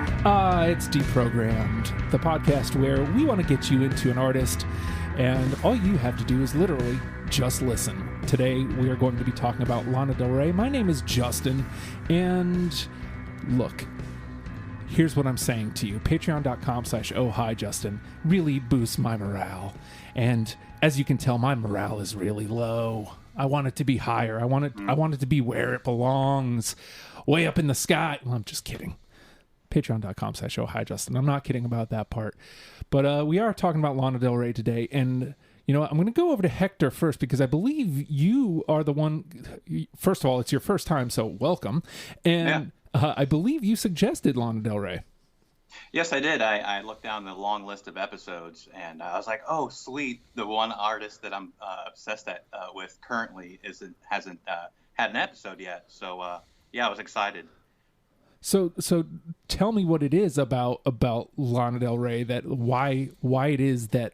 It's Deprogrammed, the podcast where we want to get you into an artist, and all you have to do is literally just listen. Today, we are going to be talking about Lana Del Rey. My name is Justin, and look, here's what I'm saying to you. Patreon.com/ohhijustin really boosts my morale, and as you can tell, my morale is really low. I want it to be higher. I want it to be where it belongs, way up in the sky. Well, I'm just kidding. Patreon.com/ohhijustin. I'm not kidding about that part. But we are talking about Lana Del Rey today. And, you know, I'm going to go over to Hector first because I believe you are the one. First of all, it's your first time, so welcome. And I believe you suggested Lana Del Rey. Yes, I did. I looked down the long list of episodes, and I was like, "Oh, sweet!" The one artist that I'm obsessed with currently hasn't had an episode yet. So, I was excited. So tell me what it is about Lana Del Rey, that why it is that,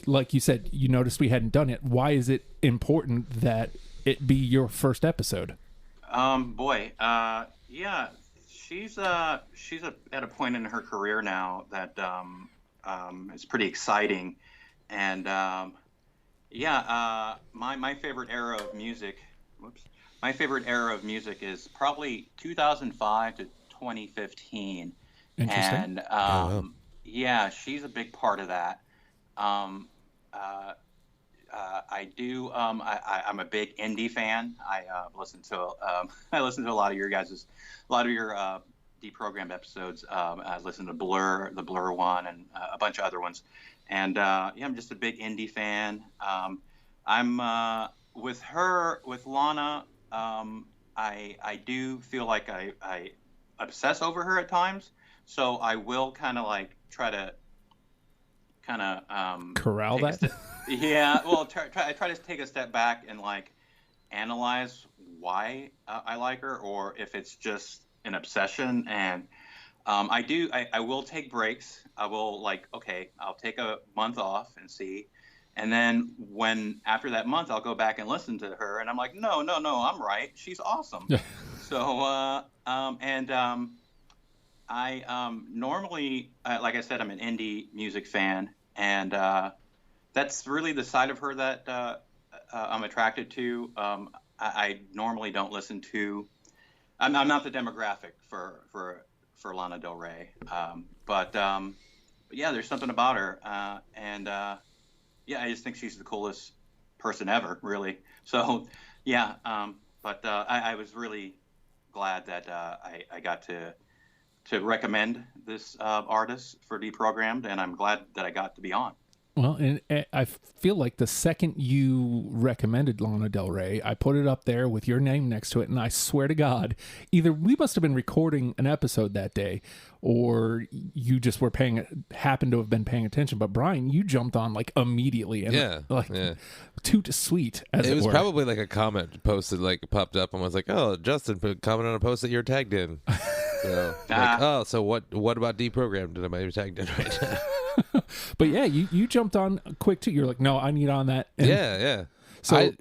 like you said, you noticed we hadn't done it. Why is it important that it be your first episode? She's at a point in her career now that is pretty exciting, and my favorite era of music. My favorite era of music is probably 2005 to 2015. Interesting. And she's a big part of that. I'm a big indie fan. I listen to a lot of your deprogrammed episodes. I listen to Blur, the Blur one, and a bunch of other ones. And I'm just a big indie fan. I'm with Lana. I do feel like I obsess over her at times, so I will kind of like try to corral that. I try to take a step back and like analyze why I like her, or if it's just an obsession. And I will take breaks. I will I'll take a month off and see. And then after that month, I'll go back and listen to her, and I'm like, no, I'm right. She's awesome. So, I normally, like I said, I'm an indie music fan, and that's really the side of her that I'm attracted to. I normally don't listen to. I'm not the demographic for Lana Del Rey, but there's something about her, I just think she's the coolest person ever, really. So, I was really glad that I got to recommend this artist for Deprogrammed, and I'm glad that I got to be on. Well, and I feel like the second you recommended Lana Del Rey, I put it up there with your name next to it, and I swear to God, either we must have been recording an episode that day, or you just happened to have been paying attention. But Bryan, you jumped on like immediately, and toot sweet as it were. It was probably like a comment posted, like popped up, and was like, "Oh, Justin commented on a post that you're tagged in." So, so what about Deprogrammed? Did I tagged in right now? But yeah, you jumped on quick too. You're like, no, I need on that. And So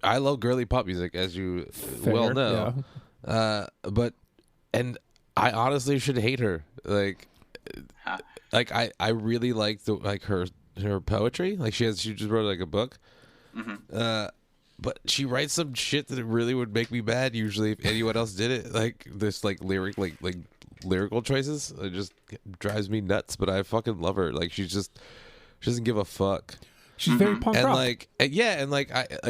I love girly pop music, as you well know. Yeah. And I honestly should hate her. I really like her poetry. Like she just wrote like a book. Mm-hmm. But she writes some shit that it really would make me mad usually if anyone else did it. Like this lyrical choices. It just drives me nuts, but I fucking love her. Like she doesn't give a fuck. She's very punk rock. I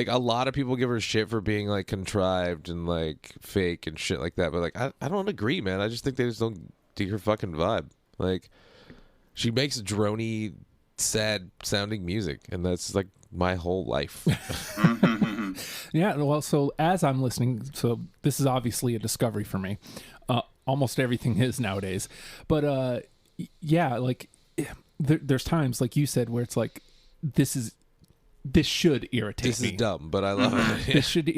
a lot of people give her shit for being like contrived and like fake and shit like that. But like I don't agree, man. I just think they just don't do her fucking vibe. Like she makes droney, sad sounding music, and that's like my whole life. Yeah, well, so as I'm listening, so this is obviously a discovery for me. Almost everything is nowadays. But there's times, like you said, where it's like, this should irritate me. This is dumb, but I love it. This should,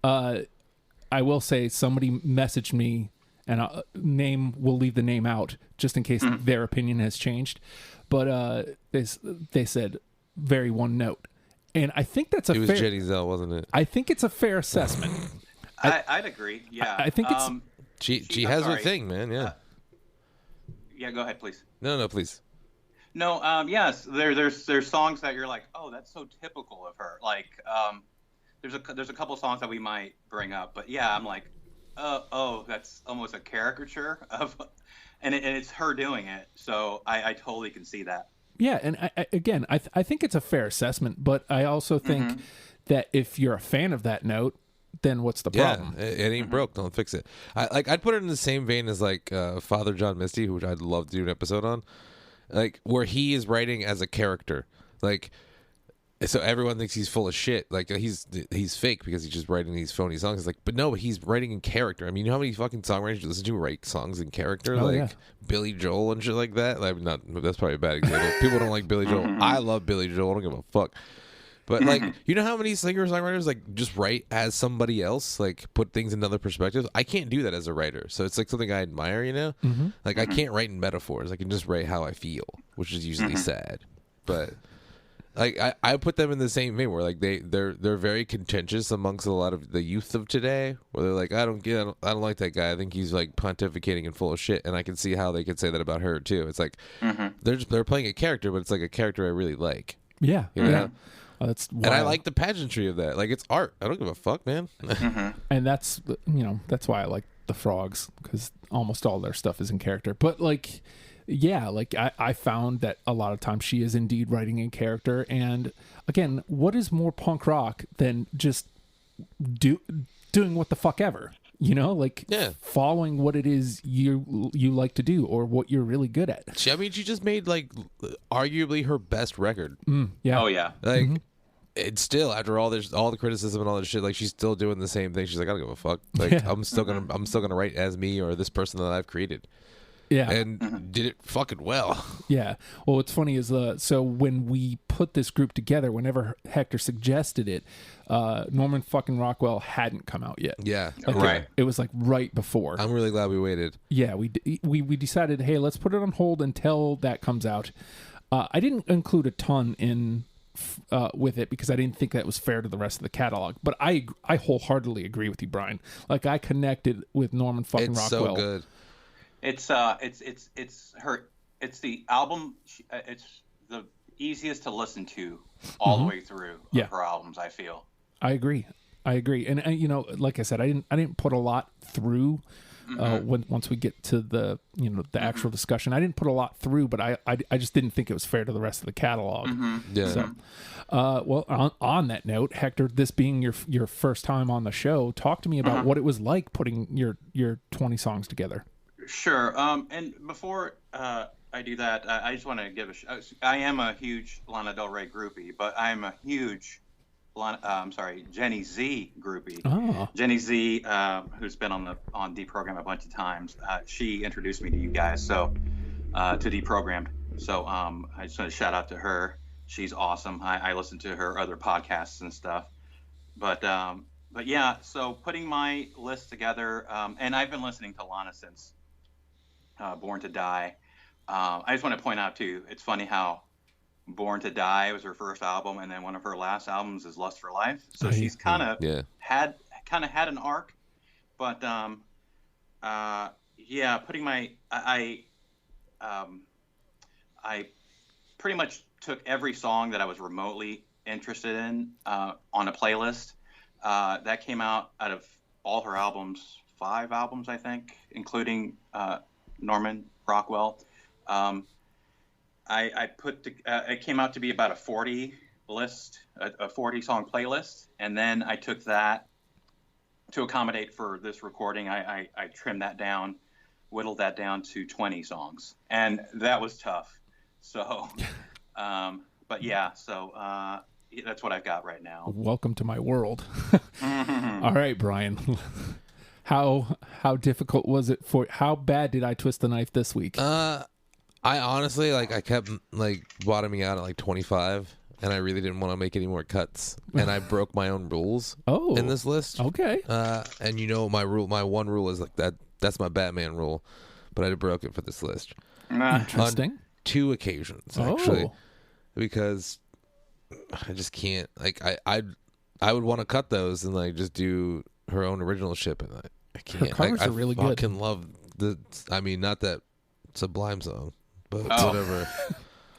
I will say somebody messaged me, and we'll leave the name out just in case their opinion has changed. But they said, very one note. And I think that's a fair... It was Jenny Zell, wasn't it? I think it's a fair assessment. I'd agree, yeah. I think it's She has her thing, man. Yeah. Yeah, go ahead, please. No, please. No, yes, there's songs that you're like, oh, that's so typical of her. Like, there's a couple songs that we might bring up, but yeah, I'm like, oh, that's almost a caricature of, and it's her doing it. So I totally can see that. Yeah, and I think it's a fair assessment, but I also think that if you're a fan of that note, then what's the problem? Yeah, it ain't broke. Don't fix it. I'd put it in the same vein as like Father John Misty, which I'd love to do an episode on, like where he is writing as a character, like so everyone thinks he's full of shit, like he's fake because he's just writing these phony songs. It's like, but no, he's writing in character. I mean, you know how many fucking songwriters you listen to write songs in character, Billy Joel and shit like that. Like, that's probably a bad example. People don't like Billy Joel. I love Billy Joel. I don't give a fuck. But like, you know how many singer-songwriters like just write as somebody else, like put things in other perspectives? I can't do that as a writer. So it's like something I admire, you know? Like I can't write in metaphors. I can just write how I feel, which is usually sad. But like I put them in the same vein where like they're very contentious amongst a lot of the youth of today, where they're like, I don't like that guy. I think he's like pontificating and full of shit. And I can see how they could say that about her too. It's like they're playing a character, but it's like a character I really like. Yeah. You know? Yeah. That's wild. And I like the pageantry of that. Like, it's art. I don't give a fuck, man. And that's why I like the Frogs, because almost all their stuff is in character. But like, yeah, like I found that a lot of times she is indeed writing in character. And again, what is more punk rock than just doing what the fuck ever? You know, like following what it is you like to do or what you're really good at. I mean, she just made like arguably her best record. Yeah. Oh yeah. Like it's still after all the criticism and all that shit. Like she's still doing the same thing. She's like, I don't give a fuck. Like I'm still gonna write as me or this person that I've created. Yeah. And did it fucking well. Yeah. Well, what's funny is so when we put this group together, whenever Hector suggested it, Norman fucking Rockwell hadn't come out yet. Yeah. Like right. It was like right before. I'm really glad we waited. Yeah. We decided, hey, let's put it on hold until that comes out. I didn't include a ton in with it because I didn't think that was fair to the rest of the catalog. But I wholeheartedly agree with you, Bryan. Like I connected with Norman fucking Rockwell. It's so good. It's the album. It's the easiest to listen to all the way through of her albums. I feel. I agree, and you know, like I said, I didn't put a lot through. Once we get to the the actual discussion, I didn't put a lot through, but I just didn't think it was fair to the rest of the catalog. Yeah. So, well, on that note, Hector, this being your first time on the show, talk to me about what it was like putting your 20 songs together. Sure. And before I do that, I just want to give I am a huge Lana Del Rey groupie, but I'm a huge Jenny Z groupie. Oh. Jenny Z, who's been on Deprogrammed a bunch of times, she introduced me to you guys, so to Deprogrammed. So I just want to shout out to her. She's awesome. I listen to her other podcasts and stuff. But yeah, so putting my list together, and I've been listening to Lana since Born to Die. I just want to point out too, it's funny how Born to Die was her first album, and then one of her last albums is Lust for Life. So she's kind of had an arc, but putting my I pretty much took every song that I was remotely interested in on a playlist that came out of all her albums, 5 albums I think, including Norman Rockwell. I put it came out to be about a 40 list, a 40 song playlist, and then I took that to accommodate for this recording. I trimmed that down, whittled that down to 20 songs, and that was tough. So, but yeah, so that's what I've got right now. Welcome to my world. All right, Bryan. How difficult was it how bad did I twist the knife this week? I honestly I kept bottoming out at 25, and I really didn't want to make any more cuts, and I broke my own rules in this list. Okay. And my one rule is that's my Batman rule, but I broke it for this list. Interesting. On 2 occasions actually, because I just can't I would want to cut those and just do her own original shit, and I can't. Her covers I are really good. fucking love the. I mean, not that Sublime song, but whatever.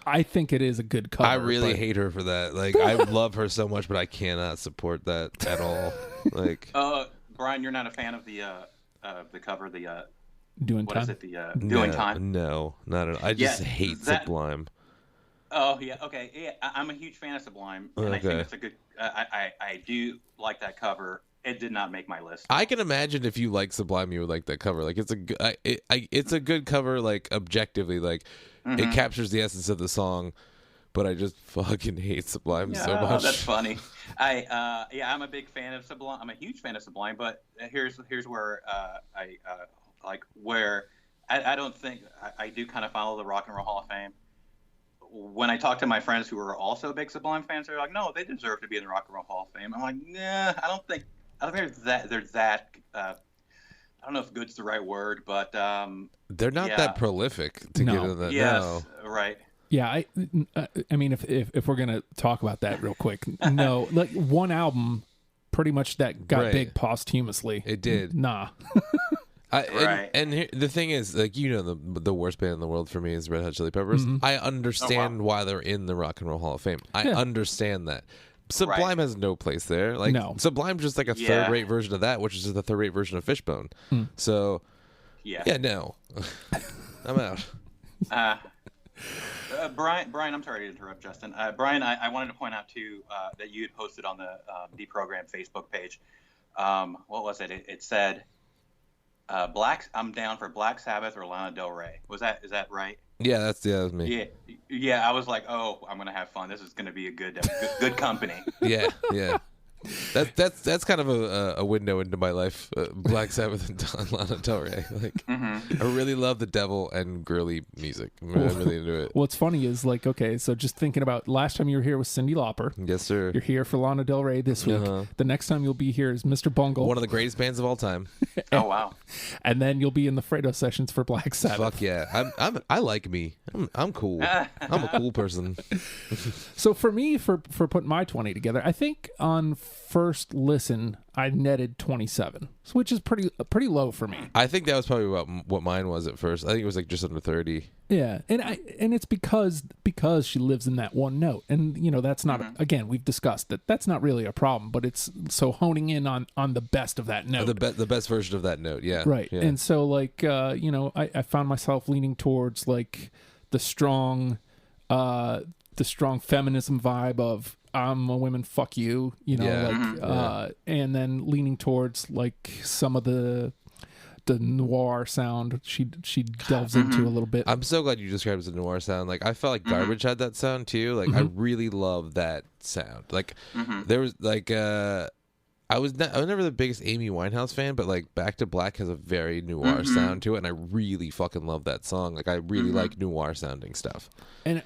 I think it is a good cover. I really hate her for that. Like, I love her so much, but I cannot support that at all. Like, Bryan, you're not a fan of the cover, the Doing what Time? is it? The Doing Time? No, not at all. I just hate Sublime. Oh yeah, okay. Yeah, I'm a huge fan of Sublime, and I think it's a good. I do like that cover. It did not make my list. I can imagine if you like Sublime, you would like that cover. Like, it's a good cover. Like, objectively, like it captures the essence of the song. But I just fucking hate Sublime so much. That's funny. I'm a big fan of Sublime. I'm a huge fan of Sublime. But here's where I don't think I do kind of follow the Rock and Roll Hall of Fame. When I talk to my friends who are also big Sublime fans, they're like, "No, they deserve to be in the Rock and Roll Hall of Fame." I'm like, "Nah, I don't think they're that. I don't know if good's the right word, but they're not that prolific to get into that. Yes, right. Yeah, I mean, if we're gonna talk about that real quick, no, like one album, pretty much that got big posthumously. It did. Nah. Right. And the thing is, like, the worst band in the world for me is Red Hot Chili Peppers. I understand why they're in the Rock and Roll Hall of Fame. I understand that. Sublime has no place there. Like, Sublime's just like a third-rate version of that, which is the third-rate version of Fishbone. So, no. I'm out. Bryan, I'm sorry to interrupt, Justin. Bryan, I wanted to point out too that you had posted on the Deprogram Facebook page. What was it? It said, I'm down for Black Sabbath or Lana Del Rey. Is that right? Yeah, that was me. Yeah. I was like, oh, I'm gonna have fun. This is gonna be a good company. Yeah. That's kind of a window into my life. Black Sabbath and Lana Del Rey. Like, I really love the devil and girly music. I'm really into it. What's funny is, like, okay, so just thinking about last time you were here was Cyndi Lauper. Yes, sir. You're here for Lana Del Rey this week. The next time you'll be here is Mr. Bungle. One of the greatest bands of all time. Oh wow! And then you'll be in the Fredo sessions for Black Sabbath. Fuck yeah! I like me. I'm cool. I'm a cool person. So for me, for putting my 20 together, I think on first listen I netted 27, which is pretty low for me. I think that was probably what mine was at first. I think it was like just under 30. Yeah, and it's because she lives in that one note, and that's not again, we've discussed that's not really a problem, but it's so honing in on the best of that note, the best version of that note. Yeah, right. Yeah. And so, like, I found myself leaning towards like the strong feminism vibe of I'm a woman, fuck you, and then leaning towards like some of the noir sound she delves into a little bit. I'm so glad you described it as a noir sound. Like, I felt like Garbage had that sound too. Like, I really love that sound. Like, there was like I was never the biggest Amy Winehouse fan, but like Back to Black has a very noir sound to it, and I really fucking love that song. Like, I really like noir sounding stuff. And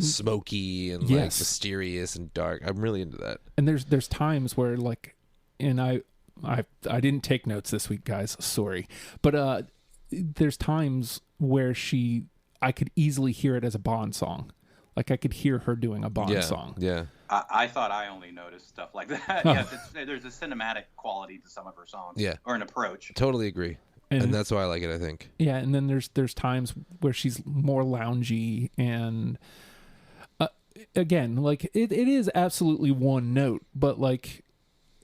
smoky and like mysterious and dark. I'm really into that. And there's times where, like, and I didn't take notes this week, guys. Sorry, but there's times where I could easily hear it as a Bond song. Like, I could hear her doing a Bond song. Yeah. I thought I only noticed stuff like that. Yes, there's a cinematic quality to some of her songs. Yeah. Or an approach. Totally agree. And that's why I like it, I think. Yeah, and then there's times where she's more loungy, and again, like, it is absolutely one note, but like,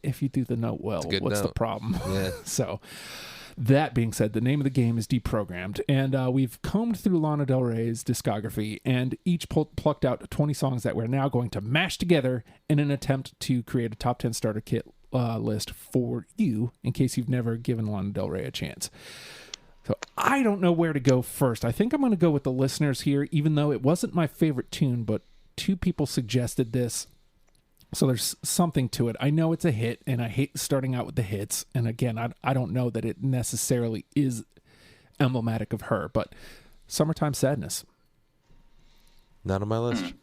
if you do the note well, what's the problem? Yeah. So, that being said, the name of the game is Deprogrammed, and we've combed through Lana Del Rey's discography and each plucked out 20 songs that we're now going to mash together in an attempt to create a top 10 starter kit list for you, in case you've never given Lana Del Rey a chance. So I don't know where to go first. I think I'm going to go with the listeners here, even though it wasn't my favorite tune, but two people suggested this. So there's something to it. I know it's a hit, and I hate starting out with the hits. And again, I don't know that it necessarily is emblematic of her, but Summertime Sadness. Not on my list.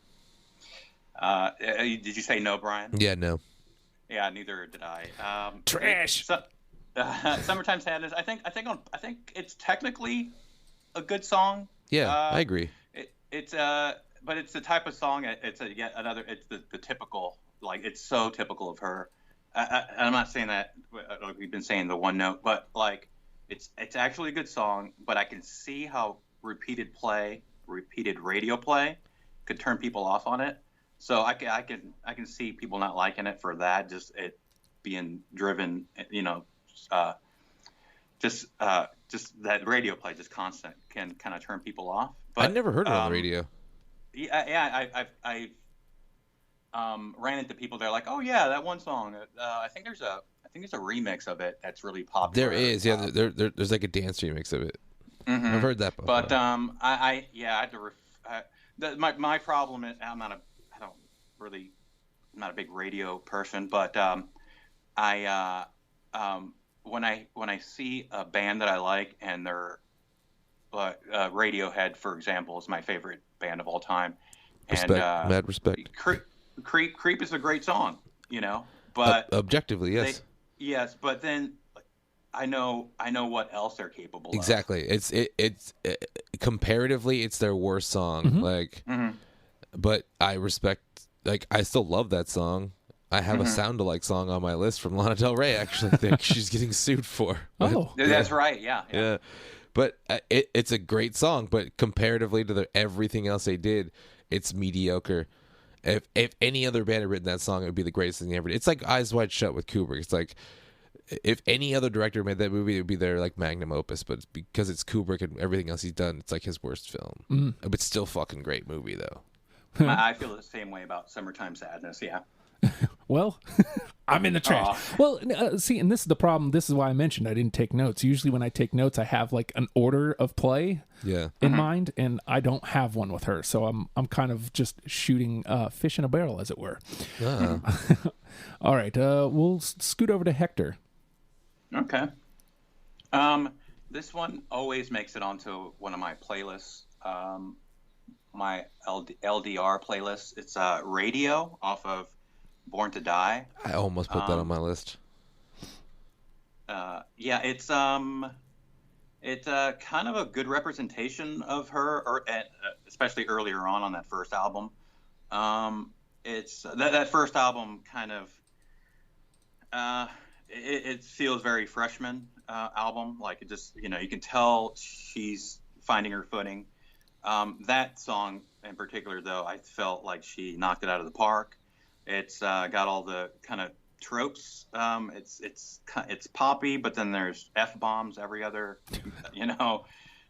Did you say no, Bryan? Yeah, no. Yeah, neither did I. Trash. Summertime Sadness. I think it's technically a good song. Yeah, I agree. But it's the type of song. It's the typical. Like, it's so typical of her. I'm not saying that like we've been saying the one note, but like it's actually a good song. But I can see how repeated radio play, could turn people off on it. So I can see people not liking it for that, just it being driven, just that radio play, just constant, can kind of turn people off. But I never heard it on the radio. I've ran into people. They're like, "Oh yeah, that one song. I think there's a remix of it that's really popular." There is, yeah. There's like a dance remix of it. Mm-hmm. I've heard that before. But I had to. My problem is I'm not a big radio person, but when I see a band that I like and they're Radiohead, for example, is my favorite band of all time. Respect, and mad respect. Creep is a great song, but objectively, yes. Yes, but then I know what else they're capable of. Exactly. It's comparatively, it's their worst song. But I respect. I still love that song. I have a sound-alike song on my list from Lana Del Rey. Actually, I think she's getting sued for. That's right. Yeah. But it's a great song. But comparatively to everything else they did, it's mediocre. If any other band had written that song, it would be the greatest thing they ever did. It's like Eyes Wide Shut with Kubrick. It's like if any other director made that movie, it would be their magnum opus. But because it's Kubrick and everything else he's done, it's like his worst film. But it's still fucking great movie though. I feel the same way about Summertime Sadness. Yeah. Well, I'm in the trash. Well, see, and this is the problem. This is why I mentioned I didn't take notes. Usually when I take notes, I have an order of play in mind, and I don't have one with her. So I'm kind of just shooting fish in a barrel, as it were. All right, we'll scoot over to Hector. Okay. This one always makes it onto one of my playlists. My LDR playlist. It's Radio off of Born to Die. I almost put that on my list. It's kind of a good representation of her, especially earlier on that first album. It's that first album kind of it feels very freshman album. Like it just you can tell she's finding her footing. That song in particular, though, I felt like she knocked it out of the park. It's got all the kind of tropes. It's poppy, but then there's F-bombs every other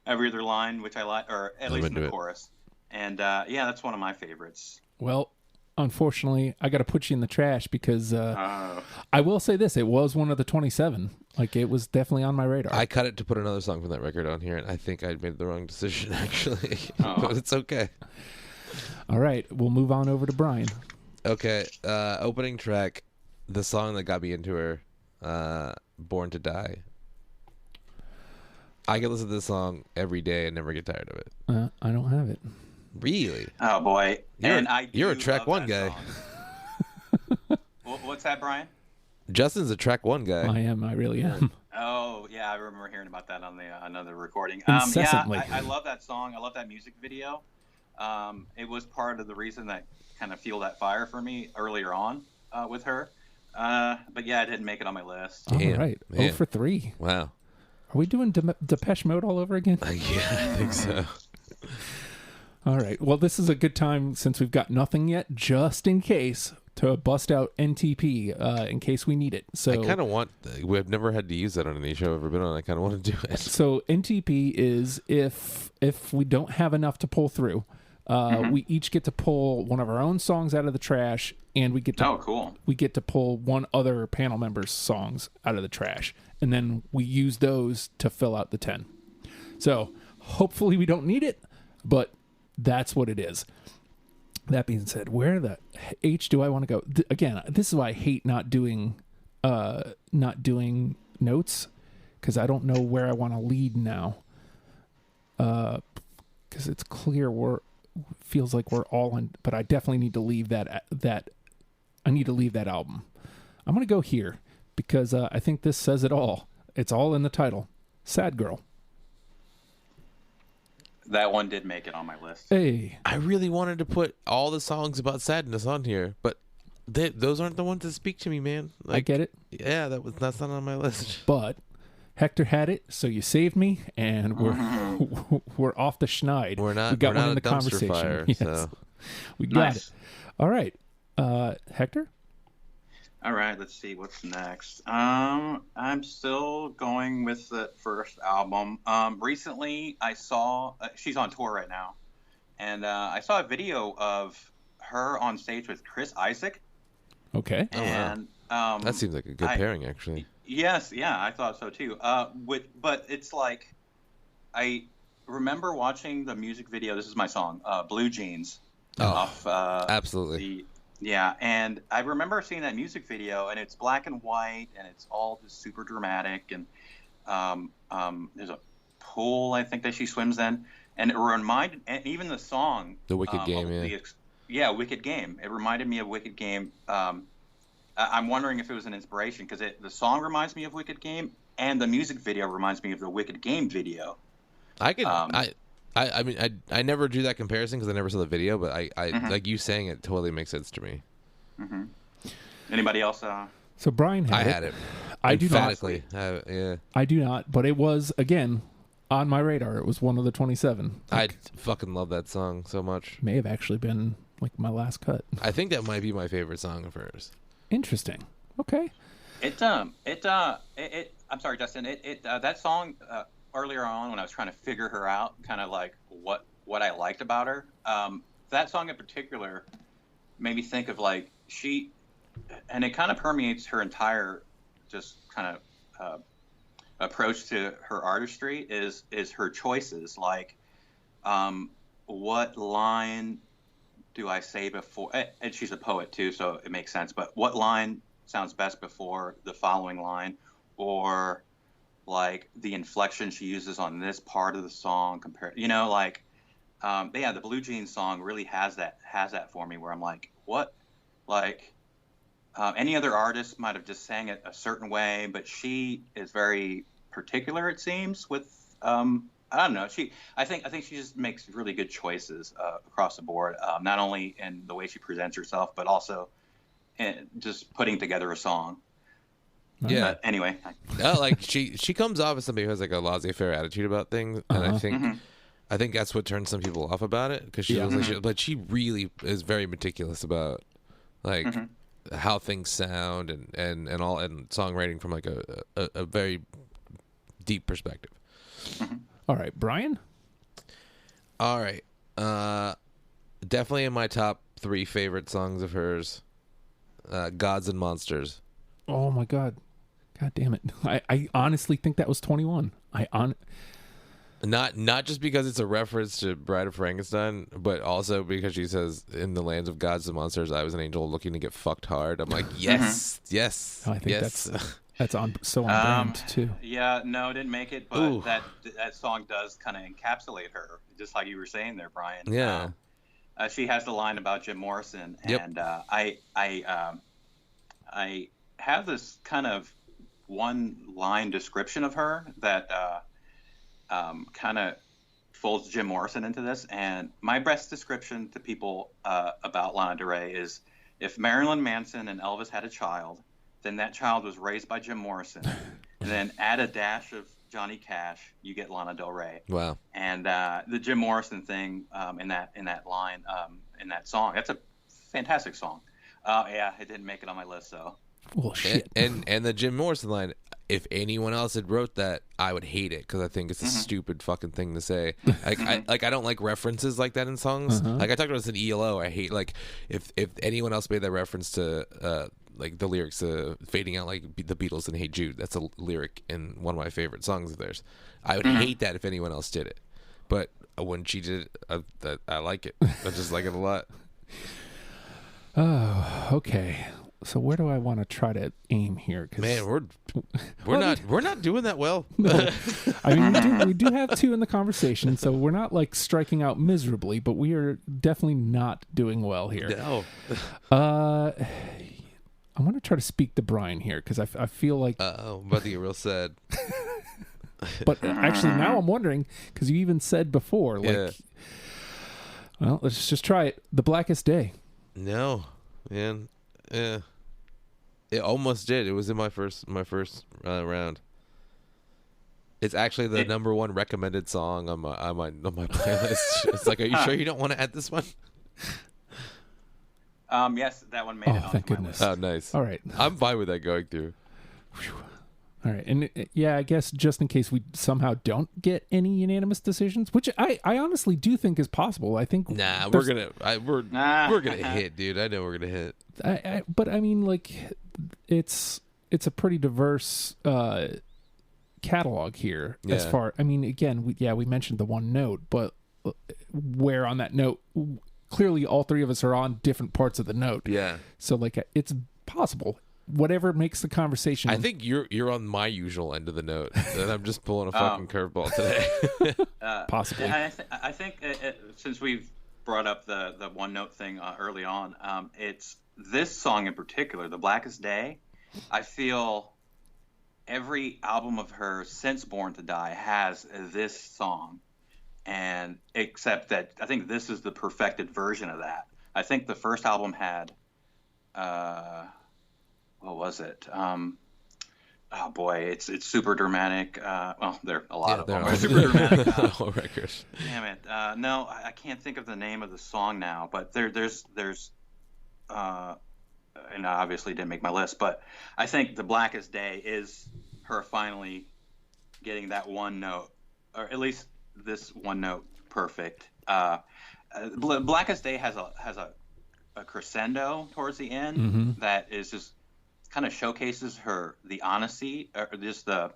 line, which I like, or at least in the chorus. And that's one of my favorites. Well, unfortunately, I got to put you in the trash because I will say this: it was one of the 27. It was definitely on my radar. I cut it to put another song from that record on here, and I think I made the wrong decision, actually. But it's okay. All right, we'll move on over to Bryan. Okay, opening track, the song that got me into her, Born to Die. I can listen to this song every day and never get tired of it. I don't have it. Really? Oh, boy. You're a track one guy. What's that, Bryan? Justin's a track one guy. I really am. Oh, yeah, I remember hearing about that on another recording. Incessantly. I love that song. I love that music video. It was part of the reason that kind of fueled that fire for me earlier on with her. But yeah, I didn't make it on my list. All right. 0 for 3. Wow. Are we doing Depeche Mode all over again? Yeah, I think so. All right. Well, this is a good time, since we've got nothing yet, just in case, to bust out NTP in case we need it. So I kind of want. We've never had to use that on any show I've ever been on. I kind of want to do it. So NTP is if we don't have enough to pull through, we each get to pull one of our own songs out of the trash, and we get to we get to pull one other panel member's songs out of the trash, and then we use those to fill out the 10. So hopefully we don't need it, but that's what it is. That being said, where the H do I want to go? Again, this is why I hate not doing notes, because I don't know where I want to lead now. Because it's clear feels like we're all in, but I definitely need to leave that I need to leave that album. I'm gonna go here because I think this says it all. It's all in the title. Sad Girl. That one did make it on my list. Hey, I really wanted to put all the songs about sadness on here, but those aren't the ones that speak to me, man. Like, I get it. Yeah, that's not on my list. But Hector had it, so you saved me, and we're off the schneid. We're not. We got we're one not in a the dumpster conversation. fire. Yes. So We got Nice. it. All right, Hector. All right, let's see what's next. I'm still going with the first album. Recently I saw she's on tour right now, and I saw a video of her on stage with Chris Isaac. Okay. And that seems like a good pairing, actually. Yes, yeah, I thought so too. But it's like I remember watching the music video. This is my song, Blue Jeans. Absolutely. Yeah, and I remember seeing that music video, and it's black and white, and it's all just super dramatic, and there's a pool, I think, that she swims in, and it reminded, and even the song, The Wicked Game, yeah, Wicked Game. It reminded me of Wicked Game. I'm wondering if it was an inspiration, because the song reminds me of Wicked Game, and the music video reminds me of the Wicked Game video. I mean, I never drew that comparison because I never saw the video, but I like you saying it totally makes sense to me. Mm-hmm. Anybody else? So Bryan had it. I do not. Yeah. I do not, but it was, again, on my radar. It was one of the 27. I fucking love that song so much. May have actually been like my last cut. I think that might be my favorite song of hers. Interesting. Okay. I'm sorry, Justin. That song earlier on when I was trying to figure her out, kind of like what I liked about her. That song in particular made me think of like and it kind of permeates her entire just kind of approach to her artistry is her choices. Like, what line do I say before? And she's a poet too, so it makes sense. But what line sounds best before the following line, or like the inflection she uses on this part of the song compared, the Blue Jeans song really has that for me, where I'm like, what, like, any other artist might have just sang it a certain way, but she is very particular, it seems, with, I don't know. I think she just makes really good choices across the board, not only in the way she presents herself, but also in just putting together a song. Yeah. But anyway, like she comes off as somebody who has like a laissez-faire attitude about things, and I think that's what turns some people off about it, because but she really is very meticulous about like how things sound and all, and songwriting from like a very deep perspective. All right, Bryan. All right, definitely in my top 3 favorite songs of hers, Gods and Monsters. Oh my God damn it! I honestly think that was 21. Not just because it's a reference to Bride of Frankenstein, but also because she says, "In the lands of gods and monsters, I was an angel looking to get fucked hard." I'm like, yes. Oh, I think that's on brand too. Yeah, no, didn't make it, but that song does kind of encapsulate her, just like you were saying there, Bryan. Yeah. She has the line about Jim Morrison, and I have this kind of one-line description of her that kind of folds Jim Morrison into this. And my best description to people about Lana Del Rey is, if Marilyn Manson and Elvis had a child, then that child was raised by Jim Morrison. And then add a dash of Johnny Cash, you get Lana Del Rey. Wow. And the Jim Morrison thing in that line, in that song, that's a fantastic song. It didn't make it on my list, so. Well, shit. And the Jim Morrison line, if anyone else had wrote that, I would hate it, because I think it's a stupid fucking thing to say. I don't like references like that in songs. Like I talked about this in ELO. I hate, like, if anyone else made that reference to like the lyrics fading out, like the Beatles and Hey Jude. That's a lyric in one of my favorite songs of theirs. I would hate that if anyone else did it, but when she did it, I like it. I just like it a lot. Oh, okay. So where do I want to try to aim here? Man, we're not doing that well. No. I mean, we do have 2 in the conversation, so we're not like striking out miserably, but we are definitely not doing well here. No. I'm going to try to speak to Bryan here, because I feel like... I'm about to get real sad. But actually, now I'm wondering, because you even said before, like... Well, let's just try it. The Blackest Day. No, man. Yeah. It almost did. It was in my first round. It's actually the number one recommended song on my playlist. It's like, are you sure you don't want to add this one? Yes, that one made it thank onto my goodness. list. Oh, nice. All right. I'm fine with that going through. All right. And I guess just in case we somehow don't get any unanimous decisions, which I honestly do think is possible. I think Nah, we're gonna hit, dude. I know we're gonna hit. But I mean, like, it's a pretty diverse catalog here. Yeah. As far, I mean, again, we mentioned the one note, but where on that note, clearly all three of us are on different parts of the note. Yeah. So like, it's possible. Whatever makes the conversation. I think you're on my usual end of the note, and I'm just pulling a fucking curveball today. Possibly. I think since we've brought up the one note thing early on, it's this song in particular, "The Blackest Day." I feel every album of hers since Born to Die has this song, and except that I think this is the perfected version of that. I think the first album had, what was it? Oh boy, it's super dramatic. Well, there are a lot of them. They're super dramatic. Whole records. Damn it. No, I can't think of the name of the song now, but there's and I obviously didn't make my list, but I think "The Blackest Day" is her finally getting that one note, or at least this one note perfect. "Blackest Day" has a crescendo towards the end that is just kind of showcases the honesty, or just the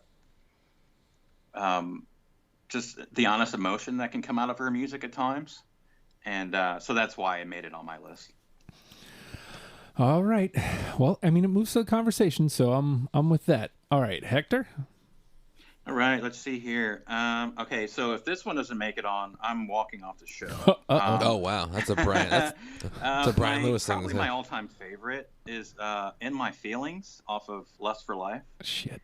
honest emotion that can come out of her music at times, and so that's why I made it on my list. All right. Well, I mean, it moves to the conversation, so I'm with that. All right, Hector. All right, let's see here. Okay, so if this one doesn't make it on, I'm walking off the show. Oh wow, that's a Bryan. That's a Bryan Lewis thing. Probably my all-time favorite is "In My Feelings" off of "Lust for Life." Shit.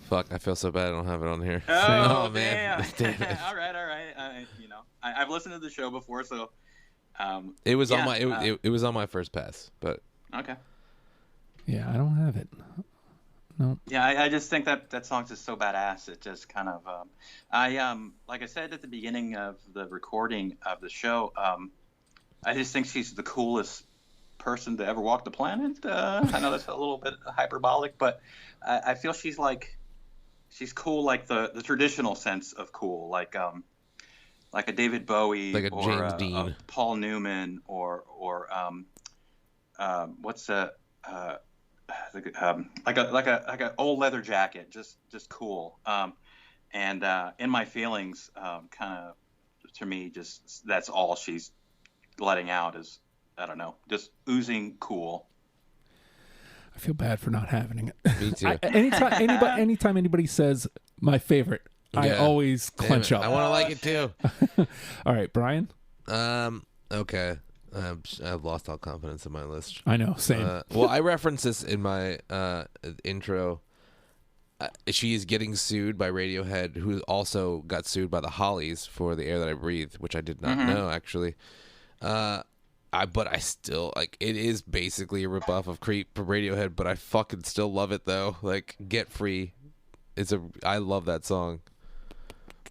Fuck, I feel so bad I don't have it on here. Oh man. Damn it. all right. I've listened to the show before, so It was on my it was on my first pass, but okay. Yeah, I don't have it. No. Yeah, I just think that song's just so badass. It just kind of, like I said at the beginning of the recording of the show, I just think she's the coolest person to ever walk the planet. I know that's a little bit hyperbolic, but I feel she's cool, like the traditional sense of cool, like a David Bowie, like a or James Dean, a Paul Newman, or what's a like a old leather jacket, just cool. And "In My Feelings" kind of, to me, just that's all she's letting out is, I don't know, just oozing cool. I feel bad for not having it. Me too. Anytime anybody says my favorite, I always clench up. I want to like it too. All right, Bryan. Okay. I've lost all confidence in my list. I know, same. Well, I referenced this in my intro. She is getting sued by Radiohead, who also got sued by the Hollies for "The Air That I Breathe," which I did not know, actually. But I still, like, it is basically a ripoff of "Creep" from Radiohead, but I fucking still love it, though. Like, "Get Free." I love that song.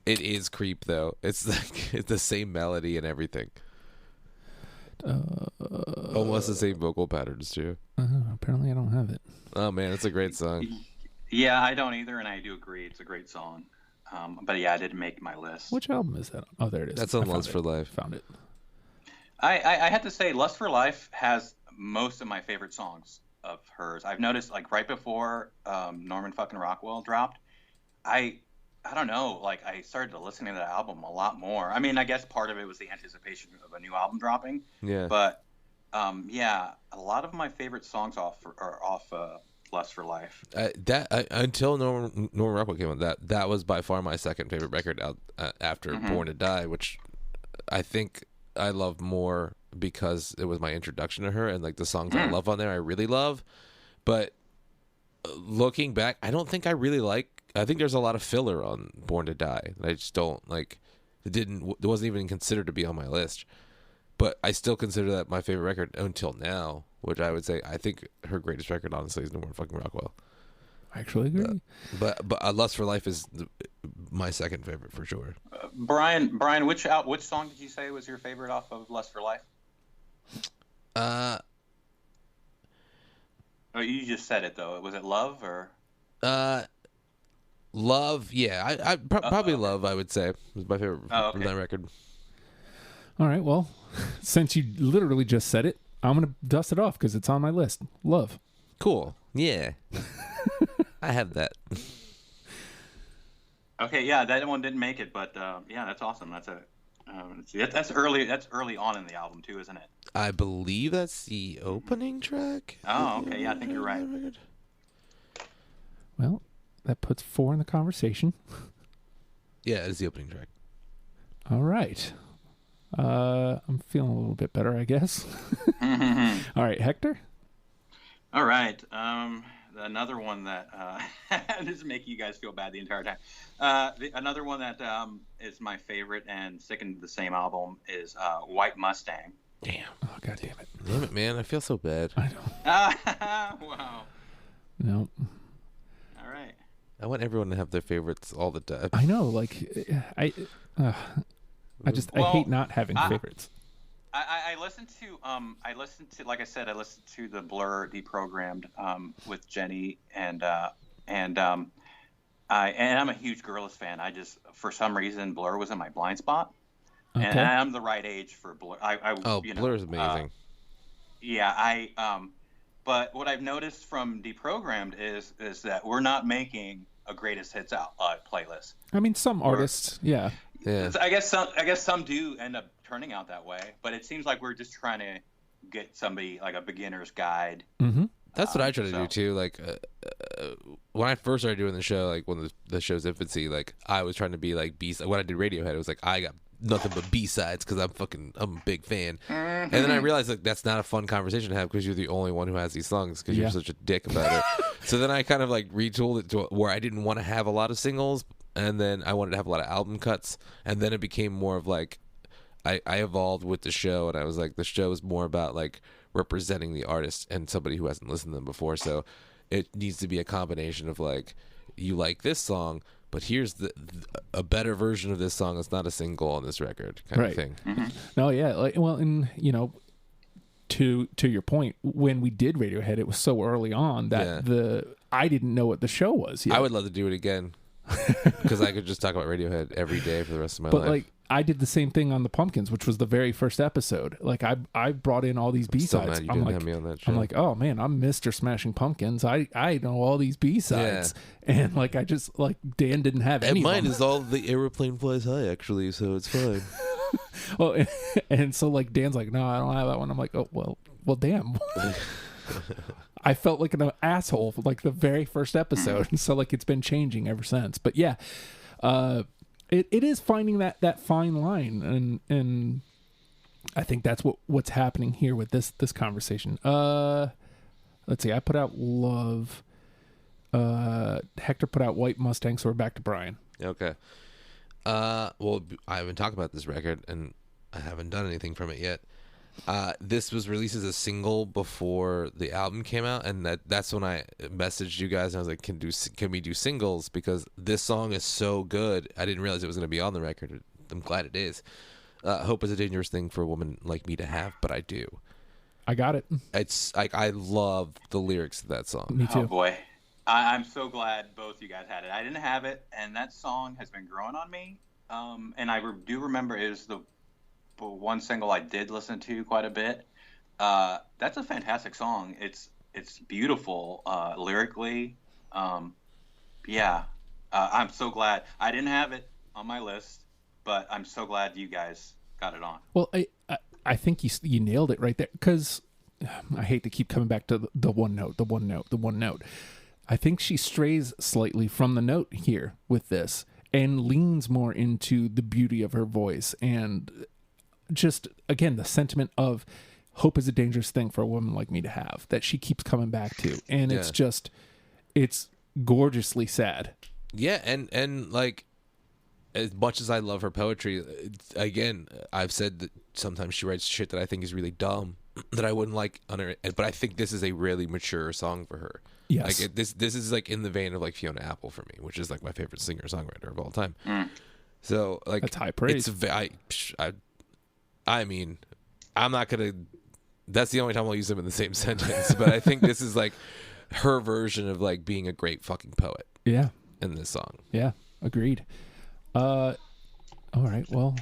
It is "Creep," though. It's like, it's the same melody and everything. Almost the same vocal patterns too. Apparently I don't have it. Oh man, it's a great song. Yeah, I don't either, and I do agree it's a great song. But yeah, I didn't make my list. Which album is that? Oh, there it is. That's on "Lust for Life." Found it. I had to say, "Lust for Life" has most of my favorite songs of hers. I've noticed, like, right before Norman fucking Rockwell dropped, I don't know, like, I started to listen to that album a lot more. I mean, I guess part of it was the anticipation of a new album dropping. Yeah. But yeah, a lot of my favorite songs are off "Lust for Life." Until Norman Rockwell came on, that was by far my second favorite record out after "Born to Die," which I think I love more because it was my introduction to her, and like the songs I love on there, I really love. But looking back, I don't think I really like. I think there's a lot of filler on "Born to Die. I just don't like. It wasn't even considered to be on my list. but I still consider that my favorite record until now, which I would say I think her greatest record, honestly, is No More Fucking Rockwell. I actually agree. But Lust for Life is my second favorite for sure. Bryan, which song did you say was your favorite off of Lust for Life? Oh, you just said it though. Was it Love or? Love, yeah. I probably okay. Love, I would say, was my favorite from that record. All right, well, since you literally just said it, I'm going to dust it off because it's on my list. Love. Cool. Yeah. I have that. Okay, yeah, that one didn't make it, but yeah, that's awesome. That's early. That's early on in the album too, isn't it? I believe that's the opening track. Oh, okay. Yeah, I think you're right. Well, that puts 4 in the conversation. Yeah, it's the opening track. All right. I'm feeling a little bit better, I guess. All right, Hector? All right. Another one that this is making you guys feel bad the entire time. Another one that is my favorite and sticking to the same album is White Mustang. Damn. Oh, God damn it. Damn it, man. I feel so bad. I know. Wow. No. All right. I want everyone to have their favorites all the time. I know. Like, I hate not having favorites. I listened to like I said, I listened to the Blur Deprogrammed with Jenny and I'm a huge Gorillaz fan. I just for some reason Blur was in my blind spot, and I'm the right age for Blur. Blur is amazing. But what I've noticed from Deprogrammed is that we're not making a greatest hits playlist. I mean, some artists, yeah. I guess some do end up turning out that way, but it seems like we're just trying to get somebody like a beginner's guide. Mm-hmm. That's what I try to do too. Like when I first started doing the show, like when the show's infancy, like I was trying to be like when I did Radiohead, it was like I got nothing but B-sides because I'm a big fan. And then I realized like that's not a fun conversation to have because you're the only one who has these songs because you're such a dick about it. So then I kind of like retooled it to where I didn't want to have a lot of singles, and then I wanted to have a lot of album cuts, and then it became more of like I evolved with the show, and I was like the show is more about like representing the artist and somebody who hasn't listened to them before. So it needs to be a combination of like you like this song, but here's a better version of this song that's not a single on this record kind of thing. Mm-hmm. No, yeah. Like, well, and you know, to your point, when we did Radiohead, it was so early on that I didn't know what the show was yet. I would love to do it again because I could just talk about Radiohead every day for the rest of my life. But like I did the same thing on the Pumpkins, which was the very first episode. Like I brought in all these B-sides. I'm like, have me on that show. I'm like, oh man, I'm Mr. Smashing Pumpkins. I know all these B-sides, and like I just like Dan didn't have any. And mine of them. is all the airplane flies high actually, so it's fine. Well, and so like Dan's like, no, I don't have that one. I'm like, oh well, damn. I felt like an asshole for like the very first episode, so like it's been changing ever since. But yeah, it is finding that fine line, and I think that's what's happening here with this conversation. Let's see, I put out Love. Hector put out White Mustang, so we're back to Bryan. Okay. Well, I haven't talked about this record, and I haven't done anything from it yet. This was released as a single before the album came out, and that's when I messaged you guys and I was like, can we do singles, because this song is so good. I didn't realize it was going to be on the record. I'm glad it is. Hope is a dangerous thing for a woman like me to have, but I do. I got it. It's like I love the lyrics to that song. Me too. Oh boy, I'm so glad both you guys had it. I didn't have it, and that song has been growing on me. And I do remember it was the one single I did listen to quite a bit. That's a fantastic song. It's beautiful lyrically. I'm so glad I didn't have it on my list, but I'm so glad you guys got it on. Well, I think you nailed it right there, because I hate to keep coming back to the one note. I think she strays slightly from the note here with this and leans more into the beauty of her voice and just, again, the sentiment of hope is a dangerous thing for a woman like me to have, that she keeps coming back to. And it's gorgeously sad. Yeah. And like, as much as I love her poetry, again, I've said that sometimes she writes shit that I think is really dumb that I wouldn't like on her. But I think this is a really mature song for her. Yes. Like this is like in the vein of like Fiona Apple for me, which is like my favorite singer songwriter of all time. So like that's high praise. I mean, I'm not gonna. That's the only time I'll use them in the same sentence. But I think this is like her version of like being a great fucking poet. Yeah. In this song. Yeah. Agreed. All right. Well,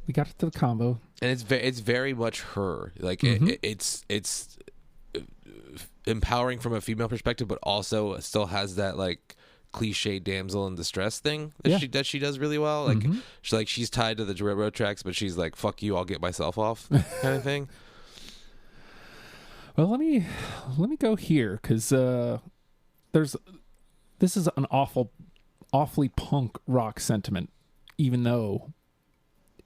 we got to the combo, and it's very much her. Like it's empowering from a female perspective, but also still has that like cliche damsel in distress thing that she does really well. Like she's tied to the railroad tracks, but she's like, "Fuck you, I'll get myself off," kind of thing. Well, let me go here because this is an awfully punk rock sentiment, even though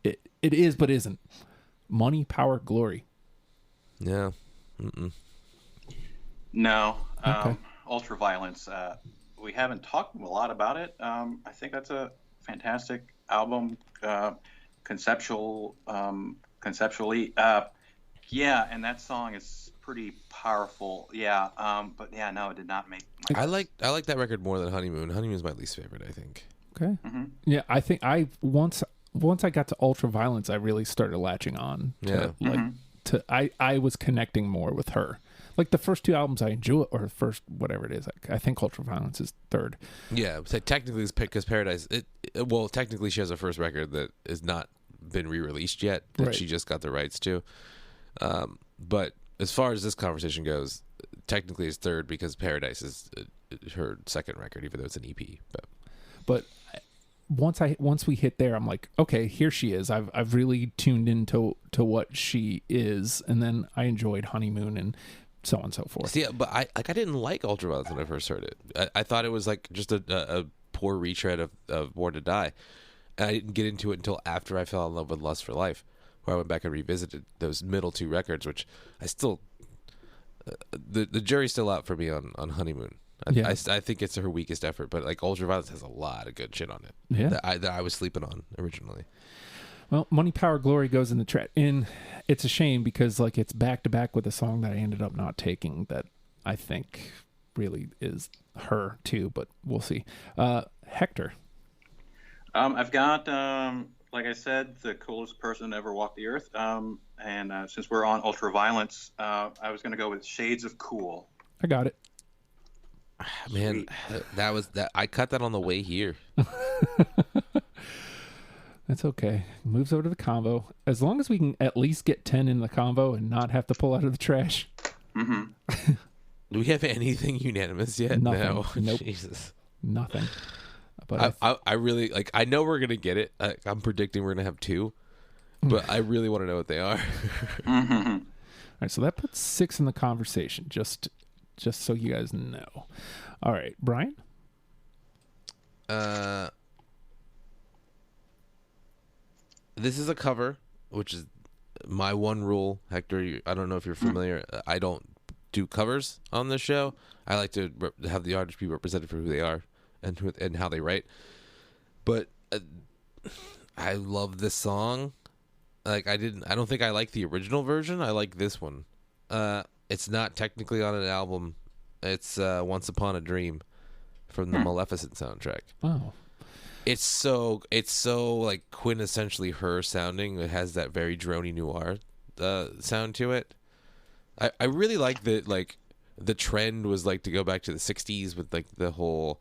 it is but isn't. Money, Power, Glory. Yeah. No. Okay. Ultraviolence. We haven't talked a lot about it. I think that's a fantastic album, conceptually. Yeah, and that song is pretty powerful. Yeah, but yeah, no, it did not make. I like that record more than Honeymoon. Honeymoon's my least favorite, I think. Okay. Yeah, I think once I got to Ultraviolence, I really started latching on to I was connecting more with her. Like the first two albums I enjoy, or first whatever it is. I think Ultraviolence is third. Yeah, so technically it's because Paradise. Well, technically she has a first record that has not been re-released yet that she just got the rights to. But as far as this conversation goes, technically it's third because Paradise is her second record, even though it's an EP. But once we hit there, I'm like, okay, here she is. I've really tuned into what she is, and then I enjoyed Honeymoon and so on and so forth. See, but I didn't like Ultraviolence when I first heard it. I thought it was like just a poor retread of Born to Die. And I didn't get into it until after I fell in love with Lust for Life, where I went back and revisited those middle two records, which I still the jury's still out for me on Honeymoon. I think it's her weakest effort, but like Ultraviolence has a lot of good shit on it. Yeah, that I was sleeping on originally. Well, Money, Power, Glory goes in the track. And it's a shame because like it's back to back with a song that I ended up not taking that I think really is her too, but we'll see. Hector. I've got, like I said, the coolest person to ever walk the earth. And since we're on Ultraviolence, I was going to go with Shades of Cool. I got it. Man, that was that. I cut that on the way here. That's okay. Moves over to the combo. As long as we can at least get 10 in the combo and not have to pull out of the trash. Do we have anything unanimous yet? Nothing. No. Nope. Jesus. Nothing. But I really like. I know we're gonna get it. I'm predicting we're gonna have two, but I really want to know what they are. All right, so that puts 6 in the conversation. Just so you guys know. All right, Bryan. This is a cover, which is my one rule. Hector, I don't know if you're familiar. I don't do covers on this show. I like to have the artist be represented for who they are and how they write. But I love this song. Like I don't think I like the original version. I like this one. It's not technically on an album. It's Once Upon a Dream from the Maleficent soundtrack. Oh. It's so like quintessentially her sounding. It has that very drony noir sound to it. I really like that. Like the trend was like to go back to the '60s with like the whole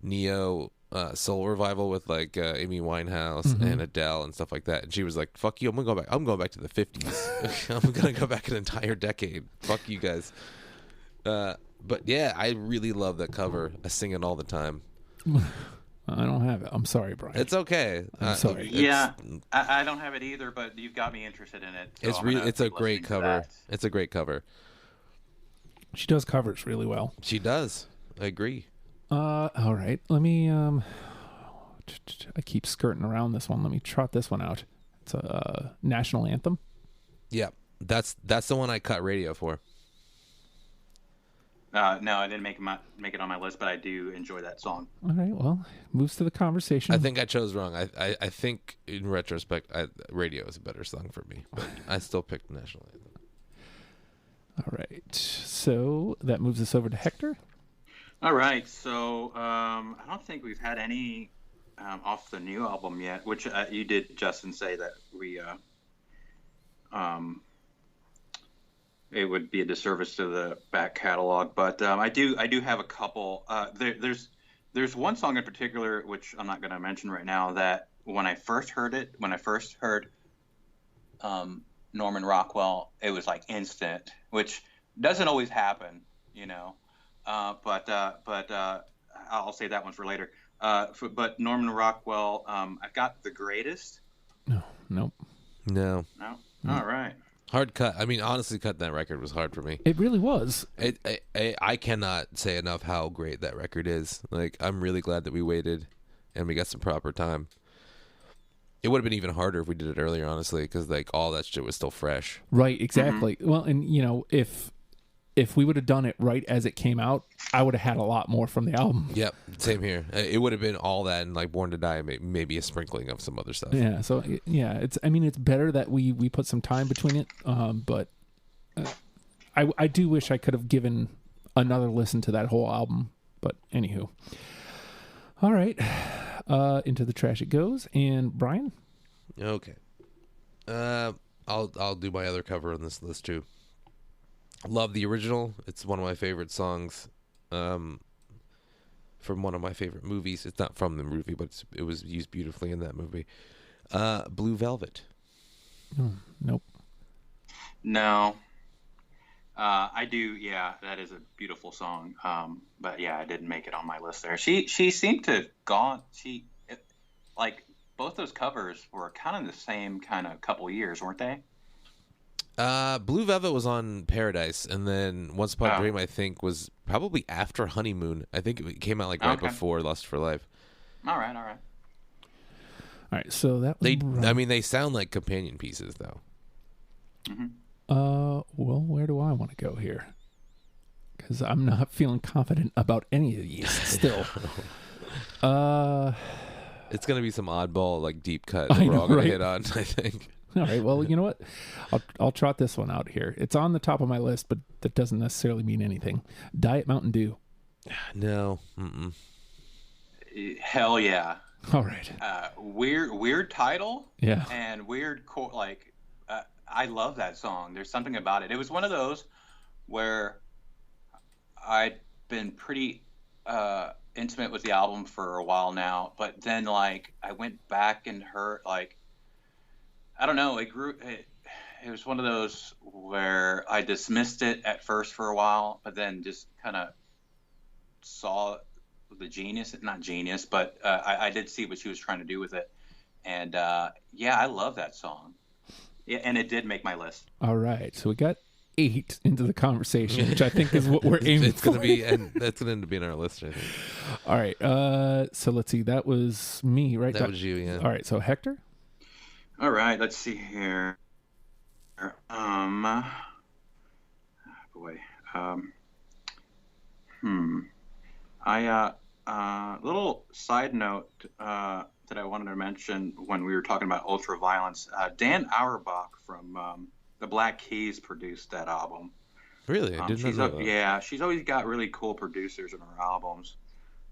neo soul revival with like Amy Winehouse and Adele and stuff like that. And she was like, "Fuck you! I'm going back to the '50s. I'm gonna go back an entire decade. Fuck you guys." But yeah, I really love that cover. I sing it all the time. I don't have it. I'm sorry, Bryan. It's okay. I'm sorry. I don't have it either, but you've got me interested in it. So it's a great cover. It's a great cover. She does covers really well. She does. I agree. All right. Let me I keep skirting around this one. Let me trot this one out. It's a national anthem. Yeah. That's the one I cut radio for. No, I didn't make it on my list, but I do enjoy that song. All right, well, moves to the conversation. I think I chose wrong. I think in retrospect, Radio is a better song for me, but I still picked National Anthem. All right, so that moves us over to Hector. All right, so I don't think we've had any off the new album yet, which you did, Justin, say that we it would be a disservice to the back catalog, but I do have a couple. There's one song in particular which I'm not going to mention right now that when I first heard Norman Rockwell, it was like instant, which doesn't always happen, you know. But I'll save that one for later. But Norman Rockwell, I've got The Greatest. Nope. No. All right. Hard cut. I mean, honestly, cutting that record was hard for me. It really was. I cannot say enough how great that record is. Like, I'm really glad that we waited and we got some proper time. It would have been even harder if we did it earlier, honestly, because like all that shit was still fresh. Right, exactly. Mm-hmm. Well, and you know, if we would have done it right as it came out, I would have had a lot more from the album. Yep, same here. It would have been all that and like Born to Die, maybe a sprinkling of some other stuff. Yeah, so yeah, it's better that we put some time between it, but I do wish I could have given another listen to that whole album. But anywho, all right, into the trash it goes. And Bryan, okay, I'll do my other cover on this list too. Love the original. It's one of my favorite songs from one of my favorite movies. It's not from the movie, but it was used beautifully in that movie. Blue Velvet. Nope. No. I do. Yeah, that is a beautiful song. But yeah, I didn't make it on my list there. She seemed to have gone. Like both those covers were kind of the same kind of couple years, weren't they? Blue Velvet was on Paradise, and then Once Upon a Dream, I think, was probably after Honeymoon. I think it came out like right before Lust for Life. All right. All right, so that was they sound like companion pieces, though. Mm-hmm. Well, where do I want to go here? Because I'm not feeling confident about any of these still. It's gonna be some oddball, like deep cut that we're all gonna hit on, I think. All right. Well, you know what? I'll trot this one out here. It's on the top of my list, but that doesn't necessarily mean anything. Diet Mountain Dew. No. Mm-mm. Hell yeah. All right. Weird title. Yeah. And weird I love that song. There's something about it. It was one of those where I'd been pretty intimate with the album for a while now, but then like I went back and heard like. I don't know. It was one of those where I dismissed it at first for a while, but then just kind of saw the genius. Not genius, but I did see what she was trying to do with it. And yeah, I love that song. Yeah, and it did make my list. All right. So we got 8 into the conversation, which I think is what we're aiming for. That's going to end up being our list, I think. All right. So let's see. That was me, right? That was you, yeah. All right. So Hector? All right, let's see here. Little side note that I wanted to mention when we were talking about ultraviolence. Dan Auerbach from the Black Keys produced that album. Really? I didn't know that. Yeah, she's always got really cool producers in her albums.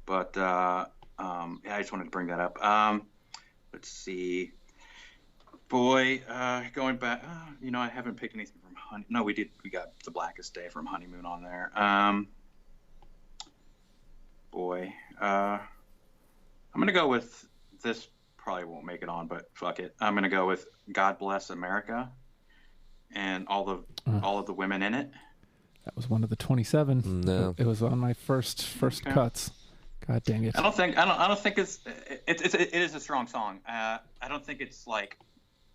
But yeah, I just wanted to bring that up. Let's see. Boy, going back, I haven't picked anything from Honey. No, we did. We got The Blackest Day from Honeymoon on there. I'm gonna go with this. Probably won't make it on, but fuck it. I'm gonna go with God Bless America, and all of the women in it. That was one of the 27. No, it was on my first cuts. God dang it! I don't think it is a strong song. I don't think it's like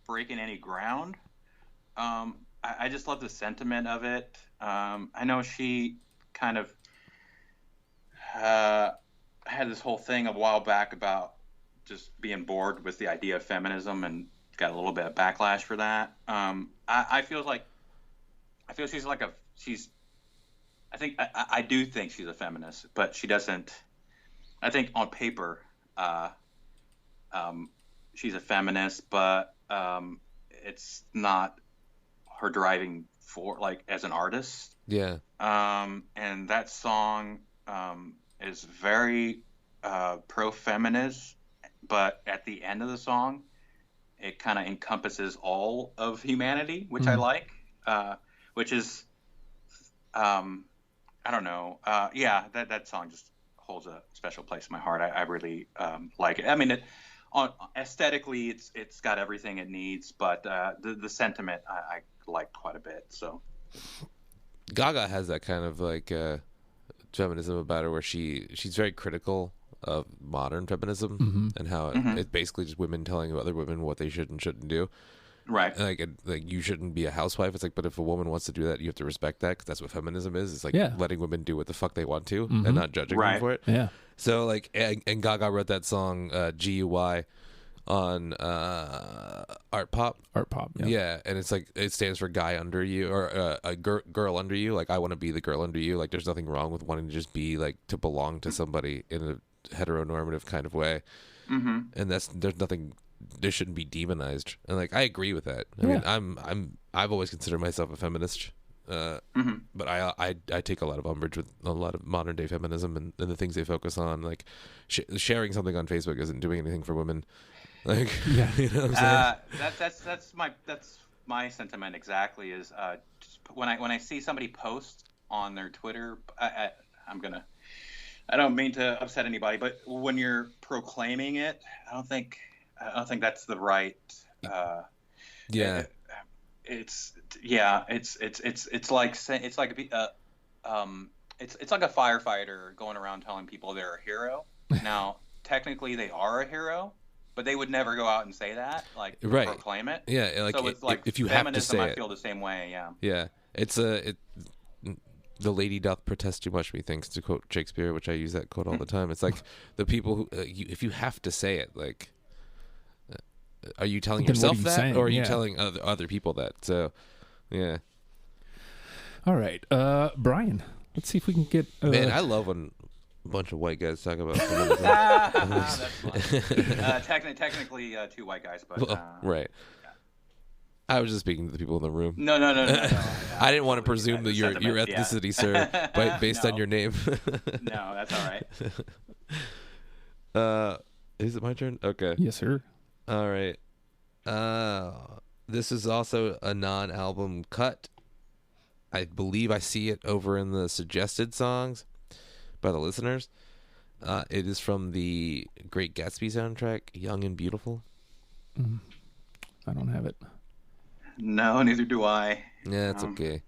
breaking any ground. I just love the sentiment of it. I know she kind of had this whole thing a while back about just being bored with the idea of feminism and got a little bit of backlash for that. I feel I do think she's a feminist, but she doesn't. I think on paper, she's a feminist, but it's not her driving for like as an artist. Yeah. And that song is very pro-feminist, but at the end of the song, it kind of encompasses all of humanity, which I like, which is, I don't know. Yeah, that song just holds a special place in my heart. I really like it. I mean, aesthetically, it's got everything it needs, but the sentiment I like quite a bit. So Gaga has that kind of like feminism about her, where she's very critical of modern feminism and how it's basically just women telling other women what they should and shouldn't do. Right. Like you shouldn't be a housewife. It's like, but if a woman wants to do that, you have to respect that, because that's what feminism is. It's like letting women do what the fuck they want to and not judging them for it. Yeah. So like, and Gaga wrote that song GUY on Art Pop. Yeah, and it's like, it stands for guy under you, or a girl under you. Like, I want to be the girl under you. Like, there's nothing wrong with wanting to just be like, to belong to somebody in a heteronormative kind of way. And there's nothing. They shouldn't be demonized, and like, I agree with that. I mean, I've always considered myself a feminist, but I take a lot of umbrage with a lot of modern day feminism and the things they focus on. Like, sharing something on Facebook isn't doing anything for women. Like, you know what I'm saying? That's my sentiment exactly. Is just when I see somebody post on their Twitter, I don't mean to upset anybody, but when you're proclaiming it, I don't think that's the right. It's like a firefighter going around telling people they're a hero. Now, technically, they are a hero, but they would never go out and say that, like, proclaim it. Yeah, like, so it's like if you feminism, have to say I it. feel the same way. Yeah. Yeah, the lady doth protest too much, methinks, to quote Shakespeare, which I use that quote all the time. It's like the people who, if you have to say it, like, are you telling yourself that, saying? Or are you telling other people that? So, yeah. All right, Bryan, let's see if we can get. Man, I love when a bunch of white guys talk about feminism. That's funny. Technically, two white guys, but right. I was just speaking to the people in the room. No. I didn't want to presume that your ethnicity, sir, based on your name. No, that's all right. Is it my turn? Okay. Yes, sir. All right. This is also a non-album cut. I believe I see it over in the suggested songs by the listeners. It is from the Great Gatsby soundtrack, Young and Beautiful. I don't have it. No, neither do I. Yeah, it's okay.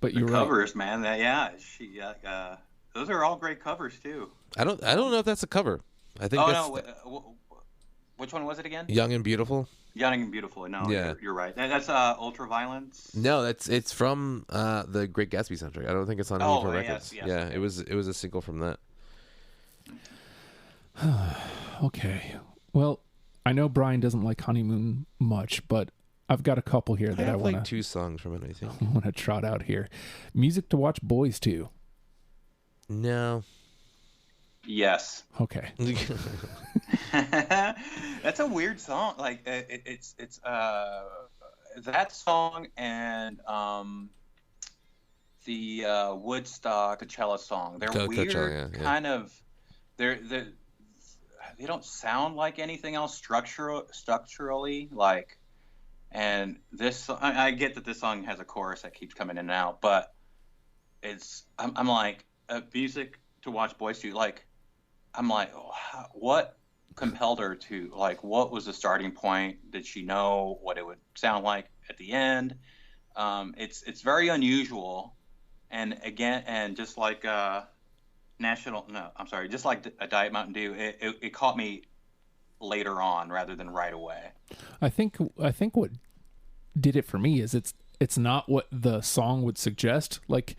But you're covers, right. Man. Those are all great covers too. I don't know if that's a cover. I think. Which one was it again? Young and Beautiful. Young and Beautiful. No, yeah. You're right. That's Ultraviolence. No, it's from the Great Gatsby soundtrack. I don't think it's on any of her records. Yes. Yeah, it was a single from that. Okay. Well, I know Bryan doesn't like Honeymoon much, but I've got a couple here that I want to. Like 2 songs from it, I think. I want to trot out here. Music to watch boys to. No. Yes. Okay. That's a weird song. Like it's that song and the Woodstock Coachella song. They're weird, Coachella, yeah. Kind of. They don't sound like anything else structurally. Like, and this I get that this song has a chorus that keeps coming in and out, but I'm like, music to watch boys to, like. I'm like, what compelled her to, like, what was the starting point? Did she know what it would sound like at the end? It's very unusual, and just like just like a Diet Mountain Dew, it caught me later on rather than right away. I think what did it for me is it's not what the song would suggest. Like,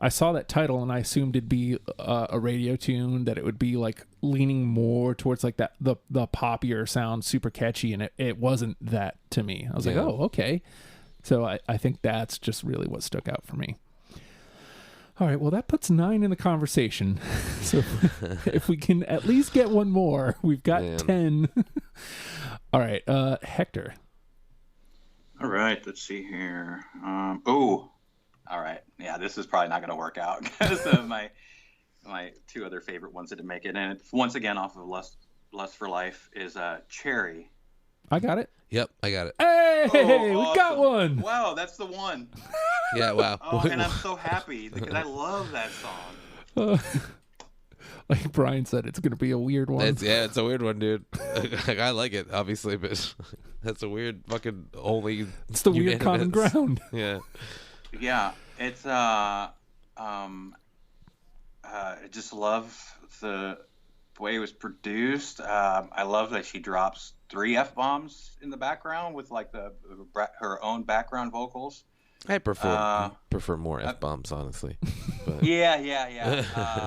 I saw that title and I assumed it'd be a radio tune, that it would be like leaning more towards like that the poppier sound, super catchy, and it wasn't that to me. I was like, oh, okay. So I think that's just really what stuck out for me. All right, well, that puts 9 in the conversation. So if we can at least get one more, we've got 10. All right, Hector. All right, let's see here. All right. Yeah, this is probably not going to work out because my 2 other favorite ones that didn't make it. And it's once again off of Lust for Life is Cherry. I got it. Yep, I got it. Hey, awesome. We got one. Wow, that's the one. Yeah, wow. And I'm so happy because I love that song. Like Bryan said, it's going to be a weird one. It's a weird one, dude. I like it, obviously, but that's a weird fucking only. It's the weird common ground. Yeah. Yeah, it's I just love the way it was produced. I love that she drops 3 F-bombs in the background with like her own background vocals. I prefer more F-bombs, honestly. But. Yeah.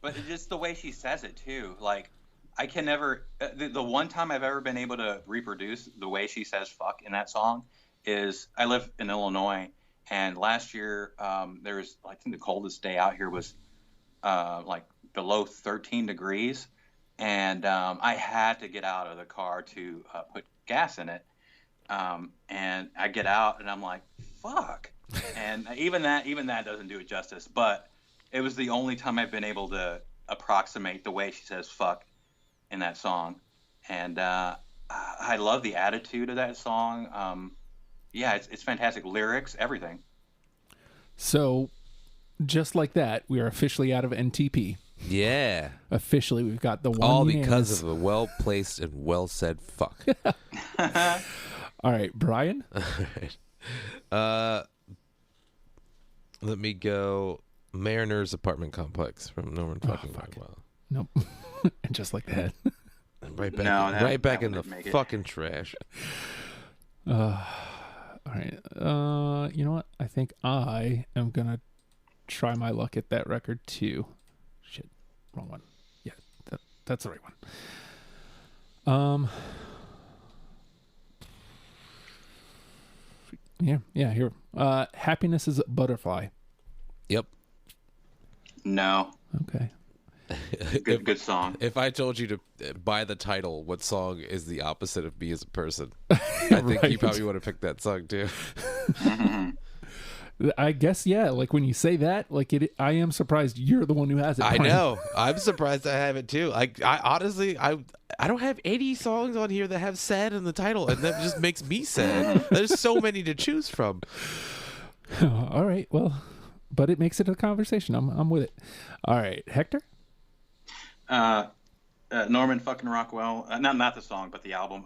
But just the way she says it too, like I can never. The one time I've ever been able to reproduce the way she says "fuck" in that song is I live in Illinois, and last year there was, I think the coldest day out here was like below 13 degrees, and I had to get out of the car to put gas in it, and I get out and I'm like, "Fuck," and even that doesn't do it justice, but. It was the only time I've been able to approximate the way she says "fuck" in that song, and I love the attitude of that song. It's fantastic lyrics, everything. So, just like that, we are officially out of NTP. Yeah, officially, we've got the one. All because of a well placed and well said "fuck." All right, Bryan. All right. Let me go. Mariner's Apartment Complex from Norman fucking Rockwell. Nope. And just like that. Right back in the fucking trash. All right. You know what? I think I am going to try my luck at that record too. Shit. Wrong one. Yeah, that's the right one. Yeah, here. Happiness is a Butterfly. Yep. No. Okay. Good song. If I told you to by the title, what song is the opposite of me as a person, I think you probably would have picked that song too. I guess, yeah. Like when you say that, like I am surprised you're the one who has it. I know. I'm surprised I have it too. I honestly, I don't have any songs on here that have "sad" in the title, and that just makes me sad. There's so many to choose from. All right. Well. But it makes it a conversation. I'm with it. All right, Hector. Norman fucking Rockwell. Not the song, but the album.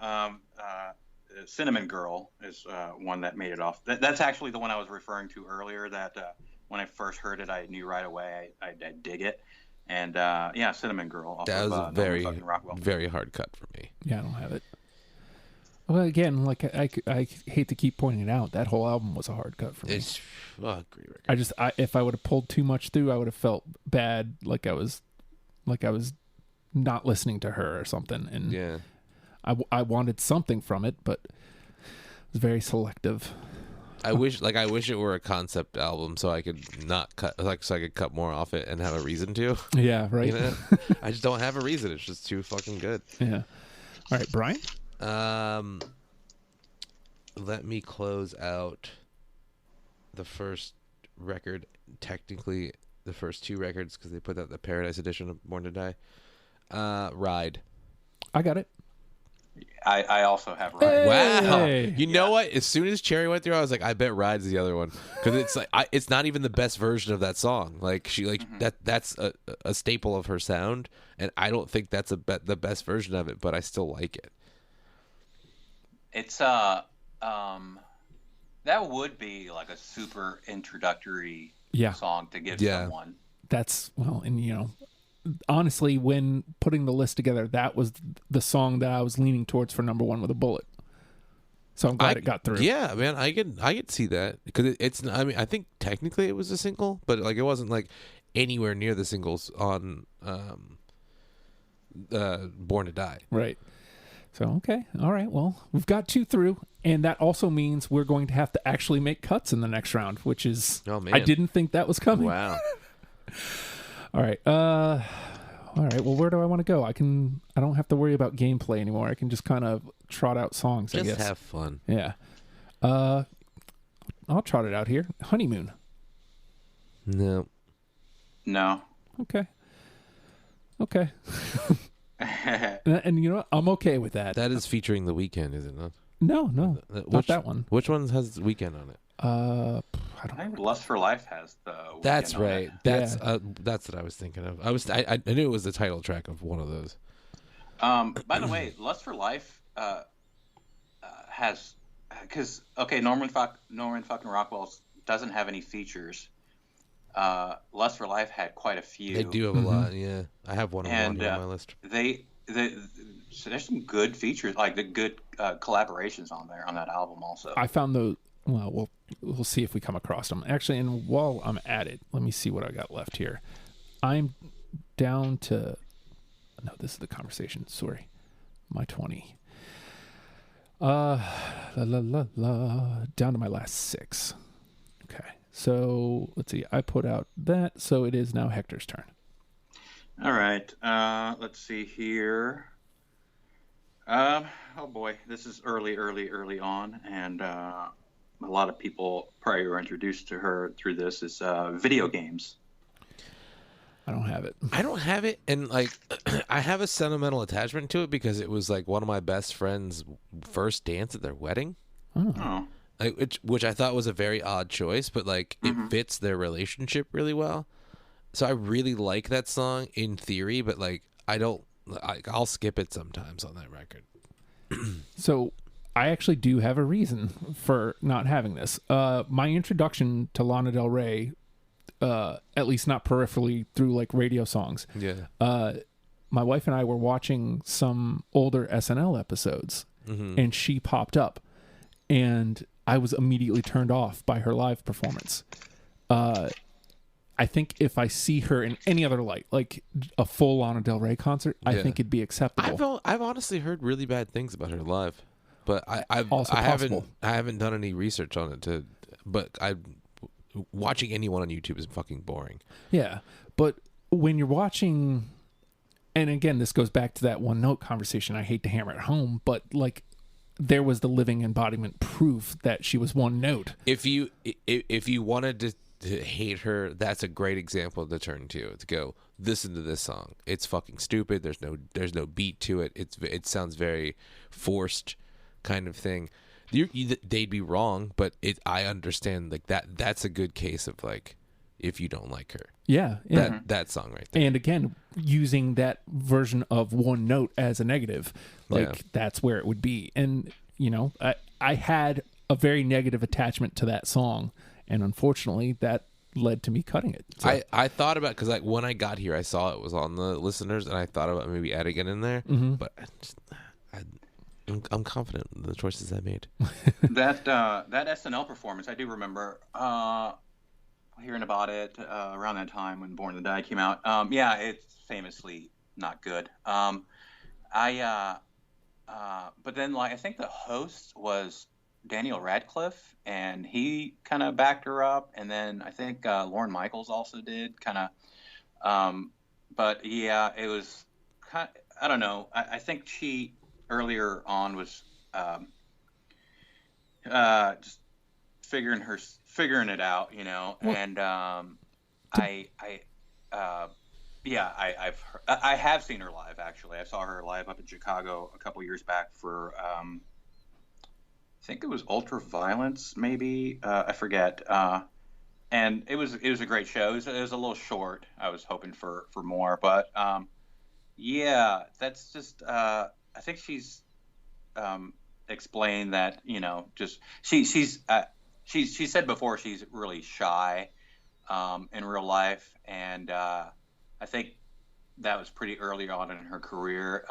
Cinnamon Girl is one that made it off. That's actually the one I was referring to earlier. That when I first heard it, I knew right away I dig it. And Cinnamon Girl. That was a very very hard cut for me. Yeah, I don't have it. Well, again, like I hate to keep pointing it out, that whole album was a hard cut for me. It's a great record. If I would have pulled too much through, I would have felt bad, like I was not listening to her or something. And yeah, I wanted something from it, but it was very selective. I wish it were a concept album so I could not cut, so I could cut more off it and have a reason to. Yeah, right. You know? I just don't have a reason. It's just too fucking good. Yeah. All right, Bryan. Let me close out the first record. Technically, the first 2 records because they put out the Paradise edition of Born to Die. Ride. I got it. I also have Ride. Wow. You know what? As soon as Cherry went through, I was like, I bet Ride's the other one because it's like it's not even the best version of that song. Like that's a staple of her sound, and I don't think that's the best version of it, but I still like it. It's that would be like a super introductory song to give someone. That's and honestly, when putting the list together, that was the song that I was leaning towards for number 1 with a bullet. So I'm glad it got through. Yeah, man, I could see that because it's. I mean, I think technically it was a single, but like it wasn't like anywhere near the singles on Born to Die. Right. So okay, all right. Well, we've got 2 through. And that also means we're going to have to actually make cuts in the next round, which is, Oh, man. I didn't think that was coming. Wow. All right. All right. Well, where do I want to go? I don't have to worry about gameplay anymore. I can just kind of trot out songs, I Just guess. have fun. Yeah. I'll trot it out here. Honeymoon. No. No. Okay. And you know what? I'm okay with that. That is featuring The Weeknd, is it not? No, not that one. Which one has The Weeknd on it? I I don't think Lust for Life has the. That's Weeknd on right. it. That's what I was thinking of. I knew it was the title track of one of those. By the way, Lust for Life has because Norman fucking Rockwell doesn't have any features. Lust for Life had quite a few. They do have a lot. Yeah, I have one on my list. So there's some good features, like the good collaborations on there on that album also. I found those. Well, we'll see if we come across them. Actually, and while I'm at it, let me see what I got left here. I'm down to. No, this is the conversation. Sorry, my 20. Down to my last 6. Okay, so let's see. I put out that, so it is now Hector's turn. All right. Let's see here. Oh boy, this is early on, and a lot of people probably were introduced to her through this. Is video games. I don't have it. I don't have it, and like I have a sentimental attachment to it because it was like one of my best friend's first dance at their wedding. Oh. Which I thought was a very odd choice, but like it fits their relationship really well. So I really like that song in theory, but like I'll skip it sometimes on that record. So I actually do have a reason for not having this. My introduction to Lana Del Rey, at least not peripherally through like radio songs. Yeah. My wife and I were watching some older SNL episodes, and she popped up, and I was immediately turned off by her live performance. I think if I see her in any other light, like a full Lana Del Rey concert, I think it'd be acceptable. I've honestly heard really bad things about her live, but I haven't done any research on it but watching anyone on YouTube is fucking boring. Yeah, but when you're watching, and again, this goes back to that one note conversation. I hate to hammer it home, but like there was the living embodiment proof that she was one note. If you wanted to hate her, that's a great example to turn to go listen to this song. It's fucking stupid. There's no beat to it. It sounds very forced, kind of thing. They'd be wrong, but I understand like that's a good case of like if you don't like her. Yeah. That song right there. And again, using that version of one note as a negative, that's where it would be. And you know, I had a very negative attachment to that song. And unfortunately, that led to me cutting it. So. I thought about because like when I got here, I saw it was on the listeners, and I thought about maybe adding it in there. But I'm confident in the choices I made. that SNL performance, I do remember hearing about it around that time when Born to Die came out. Yeah, it's famously not good. But then like I think the host was Daniel Radcliffe, and he kind of backed her up, and then I think Lorne Michaels also did kind of. But yeah, it was kind of, I don't know. I think she earlier on was just figuring it out, you know. And I have seen her live actually. I saw her live up in Chicago a couple years back for. I think it was Ultraviolence, maybe. I forget. And it was a great show. It was a little short. I was hoping for more, but yeah, that's just. I think she's explained that just she said before she's really shy in real life, and I think that was pretty early on in her career,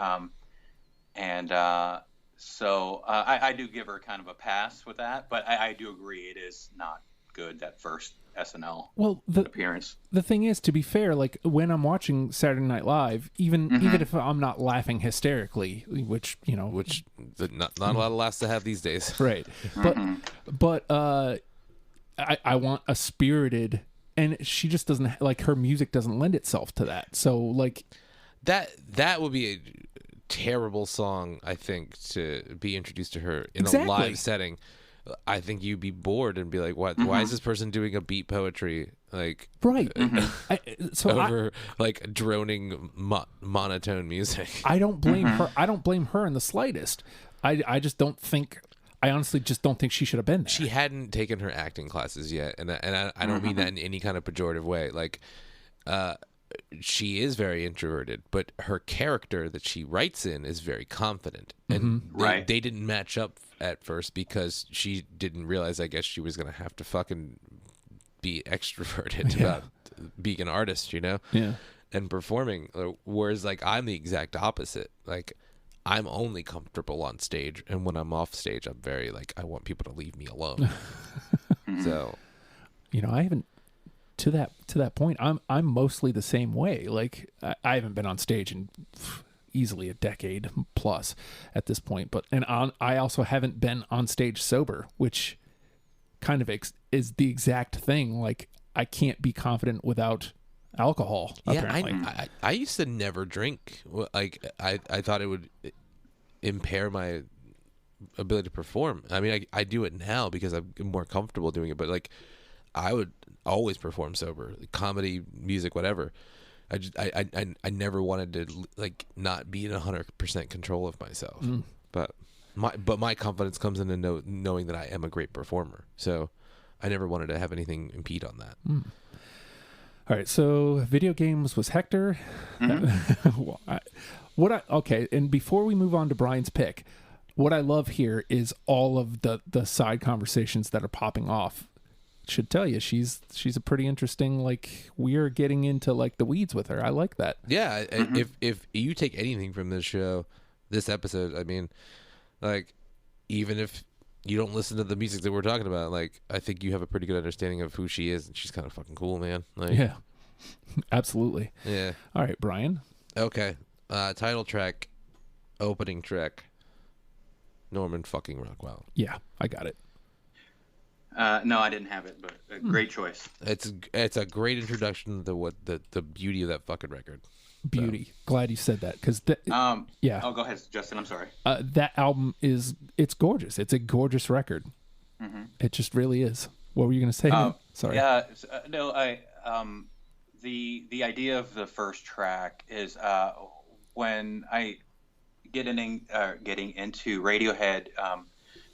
So I do give her kind of a pass with that, but I do agree it is not good, that first SNL Well, appearance. The thing is, to be fair, like when I'm watching Saturday Night Live, even if I'm not laughing hysterically, which not a lot of laughs to have these days, right? But I want a spirited, and she just doesn't like, her music doesn't lend itself to that. So like that would be a terrible song, I think, to be introduced to her in Exactly. a live setting. I think you'd be bored and be like, "What? Why is this person doing a beat poetry like right?" over like droning monotone music? I don't blame her. I don't blame her in the slightest. I just don't think. I honestly just don't think she should have been there. She hadn't taken her acting classes yet, and I don't mean that in any kind of pejorative way. Like, she is very introverted, but her character that she writes in is very confident, and they didn't match up at first because she didn't realize, I guess, she was gonna have to fucking be extroverted about being an artist, and performing. Whereas, like, I'm the exact opposite. Like, I'm only comfortable on stage, and when I'm off stage, I'm very like, I want people to leave me alone. So, I haven't to that point. I'm mostly the same way. Like, I haven't been on stage in easily a decade plus at this point, I also haven't been on stage sober, which kind of is the exact thing. Like, I can't be confident without alcohol. Apparently. I used to never drink. Like, I thought it would impair my ability to perform. I mean, I do it now because I'm more comfortable doing it, but like, I would always perform sober, comedy, music, whatever. I never wanted to like not be in 100% control of myself. But my confidence comes in knowing that I am a great performer. So I never wanted to have anything impede on that. All right, so video games was Hector. Okay, and before we move on to Brian's pick, what I love here is all of the side conversations that are popping off. Should tell you, she's a pretty interesting, like, we are getting into like the weeds with her. I like that. Yeah, if you take anything from this show, this episode, I mean, like, even if you don't listen to the music that we're talking about, like, I think you have a pretty good understanding of who she is, and she's kind of fucking cool, man. Like, yeah, absolutely. Yeah. All right, Brian. Okay. Title track, opening track, Norman fucking Rockwell. Yeah, I got it. No, I didn't have it, but a great choice. It's a great introduction to the beauty of that fucking record. Beauty. So. Glad you said that, because yeah. Oh, go ahead, Justin. I'm sorry. That album it's gorgeous. It's a gorgeous record. It just really is. What were you going to say? Sorry. Yeah. No. The idea of the first track is when I getting into Radiohead,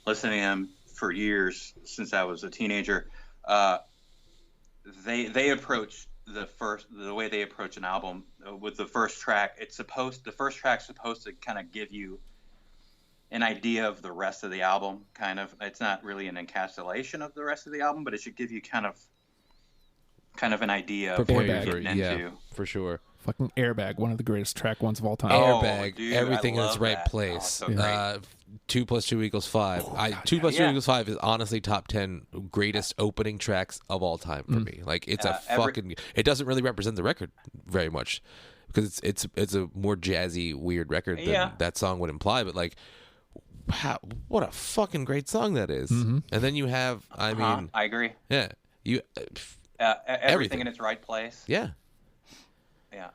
listening to them for years since I was a teenager. They approach the way they approach an album with the first track. The first track's supposed to kind of give you an idea of the rest of the album. Kind of, it's not really an encapsulation of the rest of the album, but it should give you kind of an idea of what you're getting into. Yeah, for sure. Fucking Airbag, one of the greatest track ones of all time. Airbag, dude, everything in its right place. Oh, so 2 + 2 = 5. 2 + 2 = 5 is honestly top 10 greatest opening tracks of all time for me. Like, it's it doesn't really represent the record very much because it's a more jazzy, weird record than that song would imply. But like, wow, what a fucking great song that is. And then you have, I mean, I agree. Yeah, you everything in its right place. Yeah. Yeah.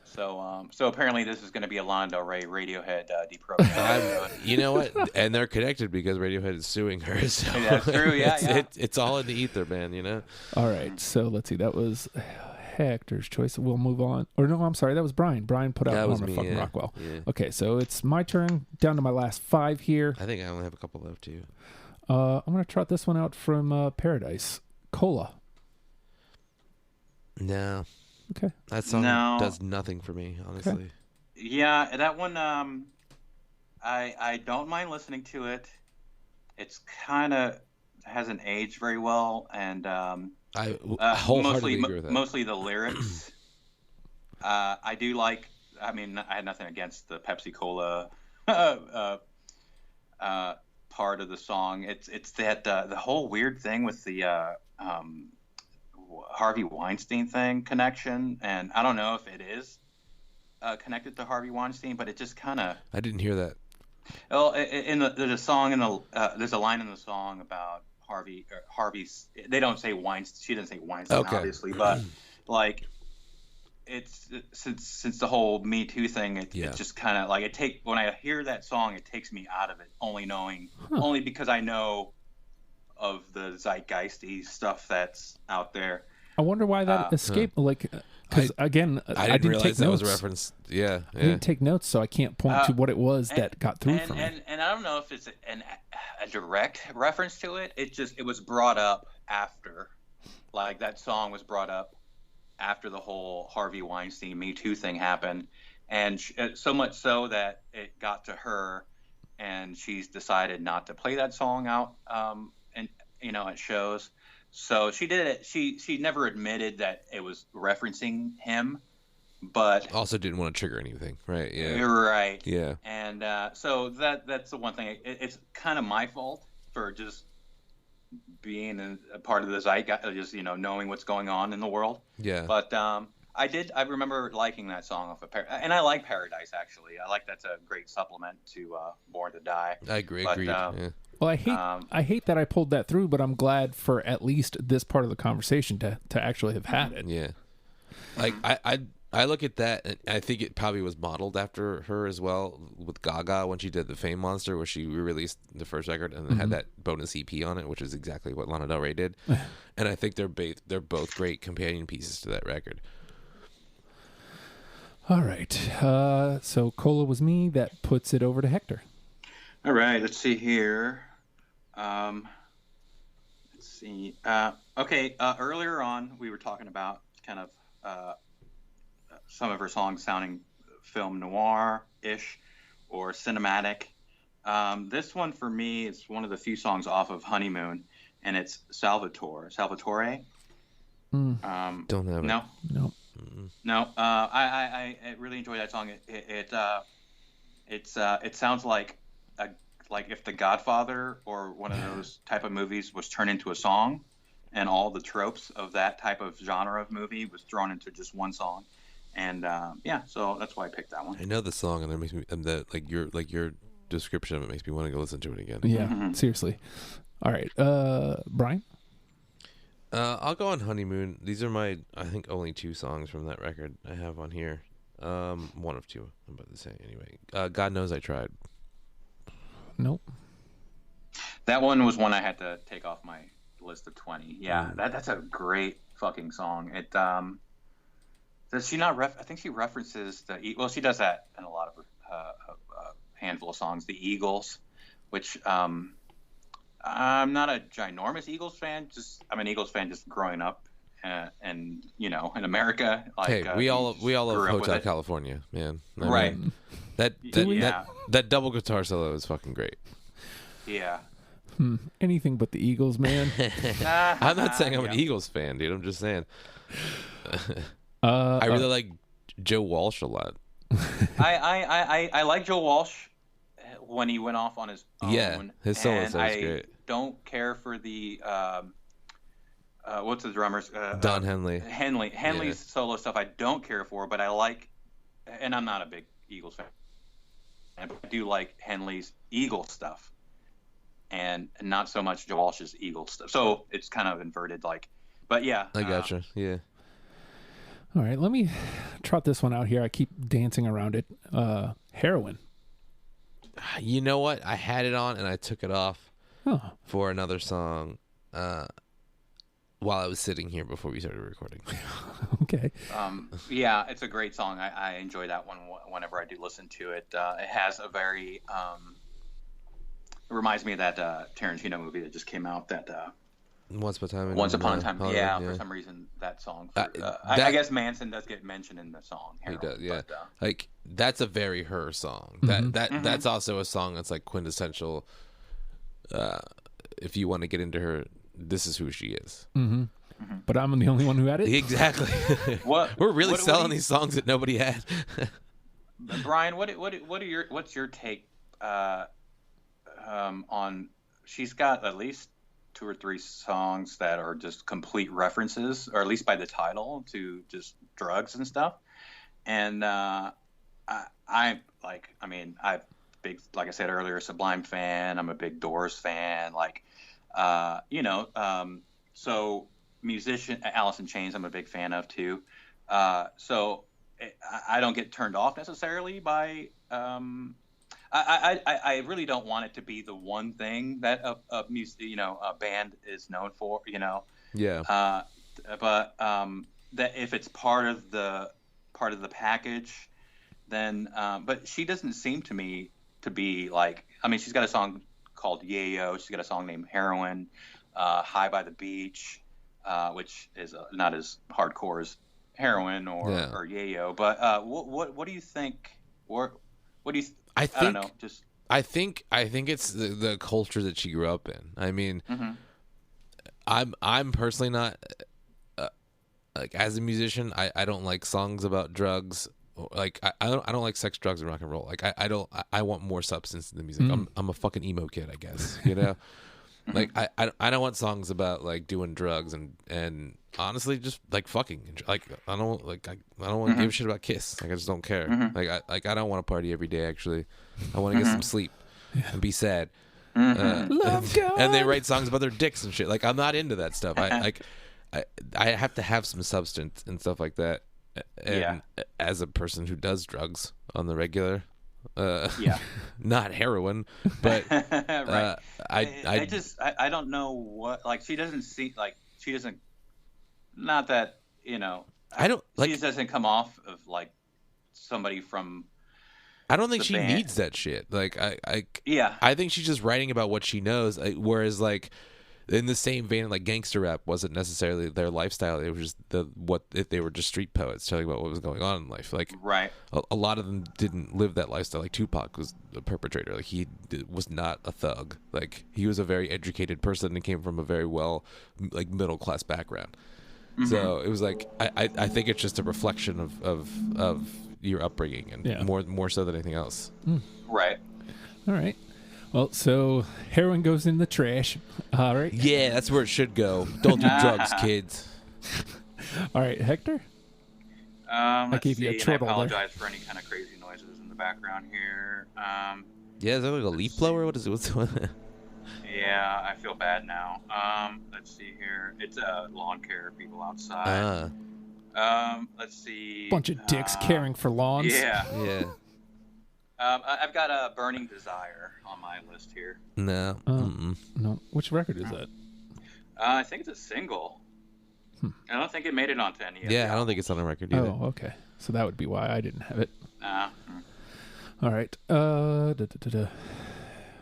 So apparently this is going to be a Lana Del Rey Radiohead deprogram. You know what? And they're connected because Radiohead is suing her. So that's true. Yeah, it's all in the ether, man. You know. All right. So let's see. That was Hector's choice. We'll move on. Or no, I'm sorry. That was Brian. Brian put out Norman fucking Rockwell. Yeah. Okay. So it's my turn. Down to my last 5 here. I think I only have a couple left too. I'm gonna trot this one out from Paradise. Cola. No. Okay. That song does nothing for me, honestly. Okay. Yeah, that one, I don't mind listening to it. It's kind of hasn't aged very well, and I wholeheartedly agree with that. Mostly the lyrics. I do like. I mean, I had nothing against the Pepsi Cola part of the song. It's that the whole weird thing with the Harvey Weinstein thing connection, and I don't know if it is connected to Harvey Weinstein, but it just kind of. I didn't hear that. Well, there's a song there's a line in the song about Harvey's. They don't say Weinstein. She doesn't say Weinstein, Okay. obviously, but like it's since the whole Me Too thing, it just kind of like when I hear that song, it takes me out of it. Only because I know of the zeitgeisty stuff that's out there. I wonder why that escaped. Like, because again, I didn't realize take that notes. was referenced. Yeah, I didn't take notes, so I can't point to what it was that got through for me. And I don't know if it's a direct reference to it. It was brought up after, like that song was brought up after the whole Harvey Weinstein Me Too thing happened, and so much so that it got to her, and she's decided not to play that song out, and at shows. So she did it. She never admitted that it was referencing him, but also didn't want to trigger anything, right? Yeah, you're right. Yeah, and so that's the one thing. It's kind of my fault for just being a part of the zeitgeist, just knowing what's going on in the world. Yeah. But I remember liking that song off of and I like Paradise actually. I like that's a great supplement to Born to Die. I agree. But, Agreed. Yeah. Well, I hate that I pulled that through, but I'm glad for at least this part of the conversation to actually have had it. Yeah. Like I look at that, and I think it probably was modeled after her as well with Gaga when she did the Fame Monster, where she re-released the first record and then had that bonus EP on it, which is exactly what Lana Del Rey did. And I think they're both great companion pieces to that record. All right. So Cola was me. That puts it over to Hector. All right. Let's see here. Let's see. Okay. Earlier on, we were talking about kind of some of her songs sounding film noir-ish or cinematic. This one for me is one of the few songs off of Honeymoon, and it's Salvatore. Don't have it. No. Mm-mm. No. I really enjoy that song. It sounds like if The Godfather or one of those type of movies was turned into a song, and all the tropes of that type of genre of movie was thrown into just one song. And so that's why I picked that one. I know the song, and it makes me, and your description of it makes me want to go listen to it again. Yeah, seriously. All right, Bryan. I'll go on Honeymoon. These are my, I think, only two songs from that record I have on here. One of two, I'm about to say. Anyway, God Knows I Tried. Nope. That one was one I had to take off my list of 20. Yeah, that's a great fucking song. It does she not? I think she references she does that in a lot of handful of songs. The Eagles, which I'm not a ginormous Eagles fan. I'm an Eagles fan just growing up, and in America. Like, hey, we all love Hotel it. California, man. Right. That double guitar solo is fucking great. Yeah. Anything but the Eagles, man. I'm not saying I'm an Eagles fan, dude. I'm just saying. I really like Joe Walsh a lot. I like Joe Walsh when he went off on his own. Yeah, his solo sounds great. I don't care for the what's the drummer's Don Henley. Henley's solo stuff. I don't care for, but I like, and I'm not a big Eagles fan, but I do like Henley's Eagles stuff, and not so much Joe Walsh's Eagles stuff. So it's kind of inverted, but yeah. I gotcha. Yeah. All right, let me trot this one out here. I keep dancing around it. Heroin. You know what? I had it on and I took it off for another song while I was sitting here before we started recording. Okay. Yeah, it's a great song. I enjoy that one whenever I do listen to it. It has a very it reminds me of that Tarantino movie that just came out. That Once Upon a Time. Yeah, for some reason that song. I guess Manson does get mentioned in the song. Heroin, he does, yeah. But, that's a very her song. That's also a song that's like quintessential. If you want to get into her, this is who she is. Mm-hmm. But I'm the only one who had it. Exactly. We're really selling these songs that nobody had. Bryan, what's your take? she's got at least 2 or 3 songs that are just complete references, or at least by the title, to just drugs and stuff. And I'm big, like I said earlier, Sublime fan. I'm a big Doors fan. So musician, Alice in Chains, I'm a big fan of too. So I don't get turned off necessarily by. I really don't want it to be the one thing that a band is known for. Yeah. But that if it's part of the package, then. But she doesn't seem to me to be like. I mean, she's got a song called Yayo. She's got a song named Heroin, High by the Beach, which is not as hardcore as Heroin or Yayo. But what do you think? What do you? I don't know. Just I think it's the culture that she grew up in. I mean, I'm personally not like, as a musician. I don't like songs about drugs. Like I don't like sex, drugs, and rock and roll. Like I want more substance in the music. I'm a fucking emo kid, I guess. Like I don't want songs about like doing drugs and honestly just like fucking. Like I don't want to give a shit about Kiss. Like I just don't care. Like I don't want to party every day. Actually, I want to get some sleep and be sad. Love God. And they write songs about their dicks and shit. Like I'm not into that stuff. I have to have some substance and stuff like that. And as a person who does drugs on the regular, not heroin, but right. I don't know what, like, she doesn't not that, I don't like, she just doesn't come off of like somebody from. I don't think she band. needs that shit. Like I think she's just writing about what she knows. Whereas like in the same vein, like gangster rap wasn't necessarily their lifestyle. It was just they were just street poets telling about what was going on in life. Like right. A lot of them didn't live that lifestyle. Like Tupac was a perpetrator. Like he was not a thug. Like he was a very educated person and came from a very like middle class background. So it was like I think it's just a reflection of your upbringing and more so than anything else. Right. All right. Well, so heroin goes in the trash. All right. Yeah, that's where it should go. Don't do drugs, kids. All right, Hector? I gave you a chortle I apologize for any kind of crazy noises in the background here. Yeah, is that like a leaf blower? What is it? What's Yeah, I feel bad now. Let's see here. It's lawn care people outside. Let's see. Bunch of dicks caring for lawns. Yeah. Yeah. I've got a Burning Desire on my list here. No. No. Which record is that? I think it's a single. I don't think it made it onto any of I don't think it's on a record either. Oh, okay. So that would be why I didn't have it. All right.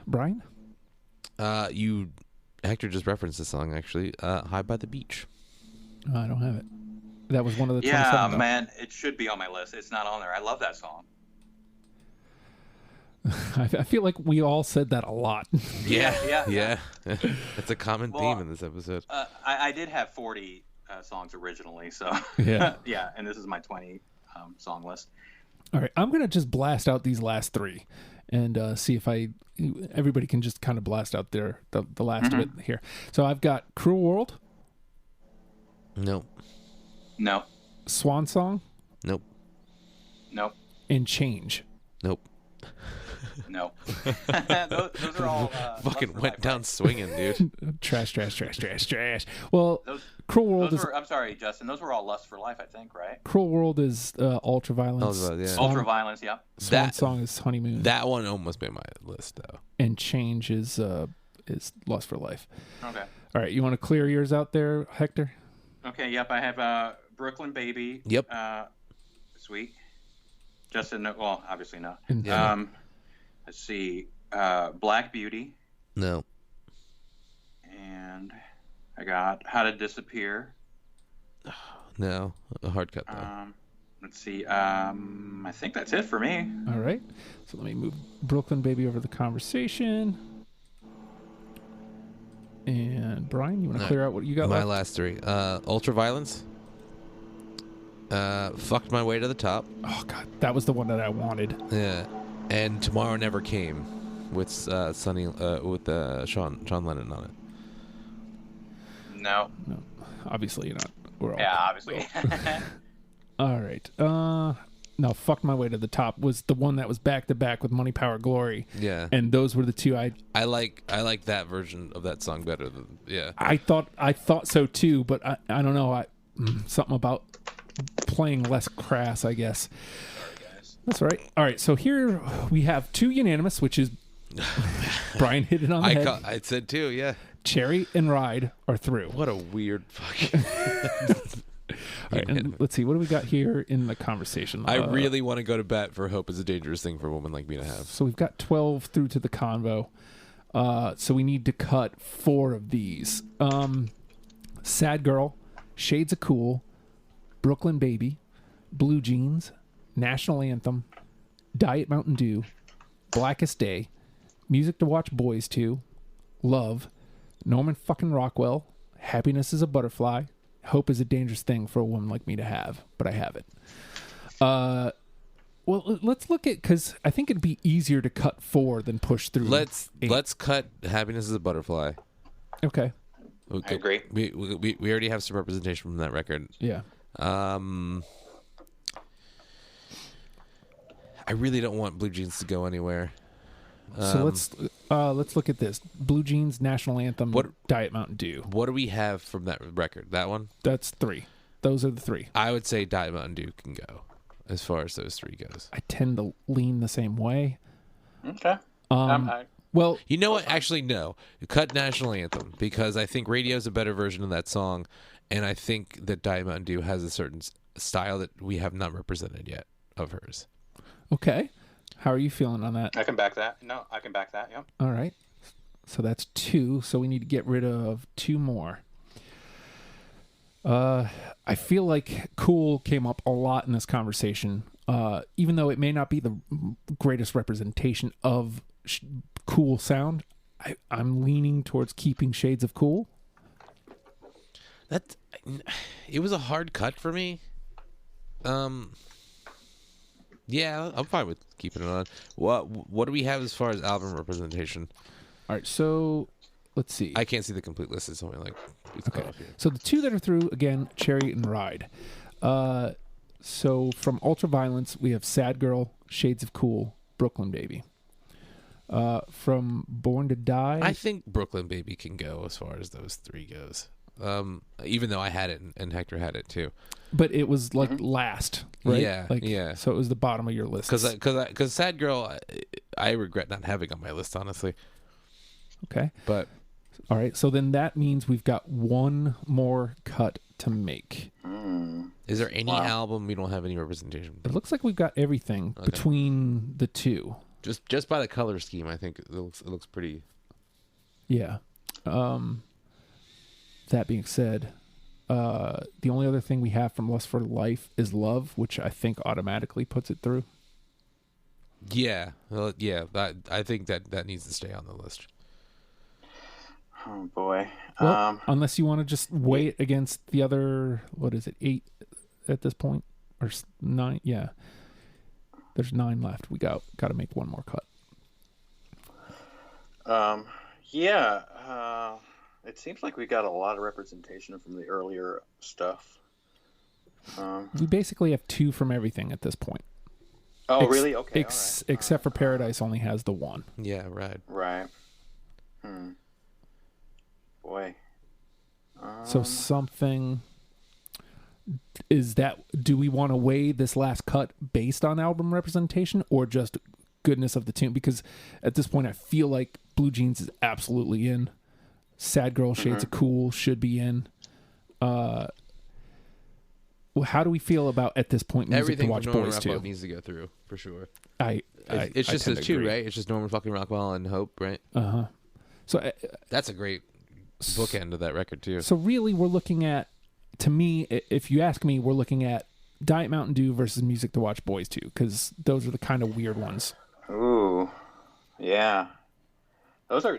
Bryan? Hector just referenced the song, actually. High by the Beach. Oh, I don't have it. That was one of the 27. 27. Yeah, man. It should be on my list. It's not on there. I love that song. I feel like we all said that a lot. Yeah. It's a common theme in this episode. I did have 40 songs originally, so yeah, and this is my 20 song list. All right, I'm gonna just blast out these last 3, and see if everybody can just kind of blast out the last of it here. So I've got Cruel World. Nope. No. Swan Song. Nope. Nope. And Change. Nope. No. those are all fucking went down swinging, dude. Trash. Well, Cruel World is. I'm sorry, Justin. Those were all Lust for Life, I think, right? Cruel World is Ultraviolence. Ultraviolence, yeah. Swan Song is Honeymoon. That one almost made my list, though. And Change is Lust for Life. Okay. All right, you want to clear yours out there, Hector? Okay. Yep. I have Brooklyn Baby. Yep. Sweet. Justin. Well, obviously no. Yeah. Let's see. Black Beauty. No. And I got How to Disappear. No. A hard cut, though. Let's see. I think that's it for me. All right. So let me move Brooklyn Baby over the conversation. And Bryan, you want to clear out what you got my left? last 3. Ultraviolence. Fucked My Way to the Top. Oh, God. That was the one that I wanted. Yeah. And Tomorrow Never Came. with Sonny with Sean Lennon on it? No. No, obviously you're not. We're all. Yeah, obviously. All right. No, Fuck My Way to the Top was the one that was back to back with Money, Power, Glory. Yeah. And those were the two I like that version of that song better than I thought so too, but I don't know. Something about playing less crass, I guess. Sorry, guys. That's all right. All right, so here we have two unanimous, which is Bryan hit it on the head. I said two, yeah. Cherry and Ride are through. What a weird fucking. All right, and let's see, what do we got here in the conversation? I really want to go to bat for Hope is a Dangerous Thing for a Woman Like Me to Have. So we've got 12 through to the convo. So we need to cut 4 of these. Sad Girl, Shades of Cool, Brooklyn Baby, Blue Jeans, National Anthem, Diet Mountain Dew, Blackest Day, Music to Watch Boys To, Love, Norman fucking Rockwell, Happiness is a Butterfly, Hope is a Dangerous Thing for a Woman Like Me to Have, but I have it. Well, let's look at, because I think it'd be easier to cut 4 than push through. Let's 8. cut Happiness is a Butterfly. Okay. I agree. We already have some representation from that record. Yeah. I really don't want Blue Jeans to go anywhere. So let's look at this: Blue Jeans, National Anthem, Diet Mountain Dew. What do we have from that record? That one? That's 3. Those are the 3. I would say Diet Mountain Dew can go as far as those 3 goes. I tend to lean the same way. Okay. Well, you know what? Actually, no. Cut National Anthem because I think Radio's a better version of that song, and I think that Diet Mountain Dew has a certain style that we have not represented yet of hers. okay. How are you feeling on that? I can back that. No, I can back that. Yep. All right. So that's 2. So we need to get rid of 2 more. I feel like Cool came up a lot in this conversation, even though it may not be the greatest representation of Cool sound. I'm leaning towards keeping Shades of Cool. It was a hard cut for me. Yeah, I'm fine with keeping it on. What do we have as far as album representation? All right, so let's see. I can't see the complete list. It's only like okay. So the 2 that are through again, Cherry and Ride. So from Ultraviolence, we have Sad Girl, Shades of Cool, Brooklyn Baby. From Born to Die, I think Brooklyn Baby can go as far as those 3 goes. Even though I had it and Hector had it too, but it was like last, right? Yeah, yeah. So it was the bottom of your list. Because Sad Girl, I regret not having on my list, honestly. Okay, but all right. So then that means we've got 1 more cut to make. Is there any album we don't have any representation? It looks like we've got everything between the 2. Just by the color scheme, I think it looks pretty. Yeah. That being said, the only other thing we have from Lust for Life is Love, which I think automatically puts it through. Yeah, I think that needs to stay on the list. Oh boy. Well, unless you want to just weigh it against the other, what is it, 8 at this point, or 9? Yeah, there's 9 left. We got to make 1 more cut. Yeah. It seems like we got a lot of representation from the earlier stuff. We basically have 2 from everything at this point. Oh, really? Okay. Except for Paradise only has the 1. Yeah, right. Right. Boy. So something is that, do we want to weigh this last cut based on album representation or just goodness of the tune? Because at this point I feel like Blue Jeans is absolutely in. Sad Girl, Shades of Cool should be in. How do we feel about, at this point, Music Everything to Watch from Norman Boys Rockwell To? needs to go through, for sure. It's just those 2, right? It's just Norman fucking Rockwell and Hope, right? Uh-huh. So that's a great bookend of that record, too. So really, we're looking at, to me, if you ask me, we're looking at Diet Mountain Dew versus Music to Watch Boys To, because those are the kind of weird ones. Ooh, yeah. Those are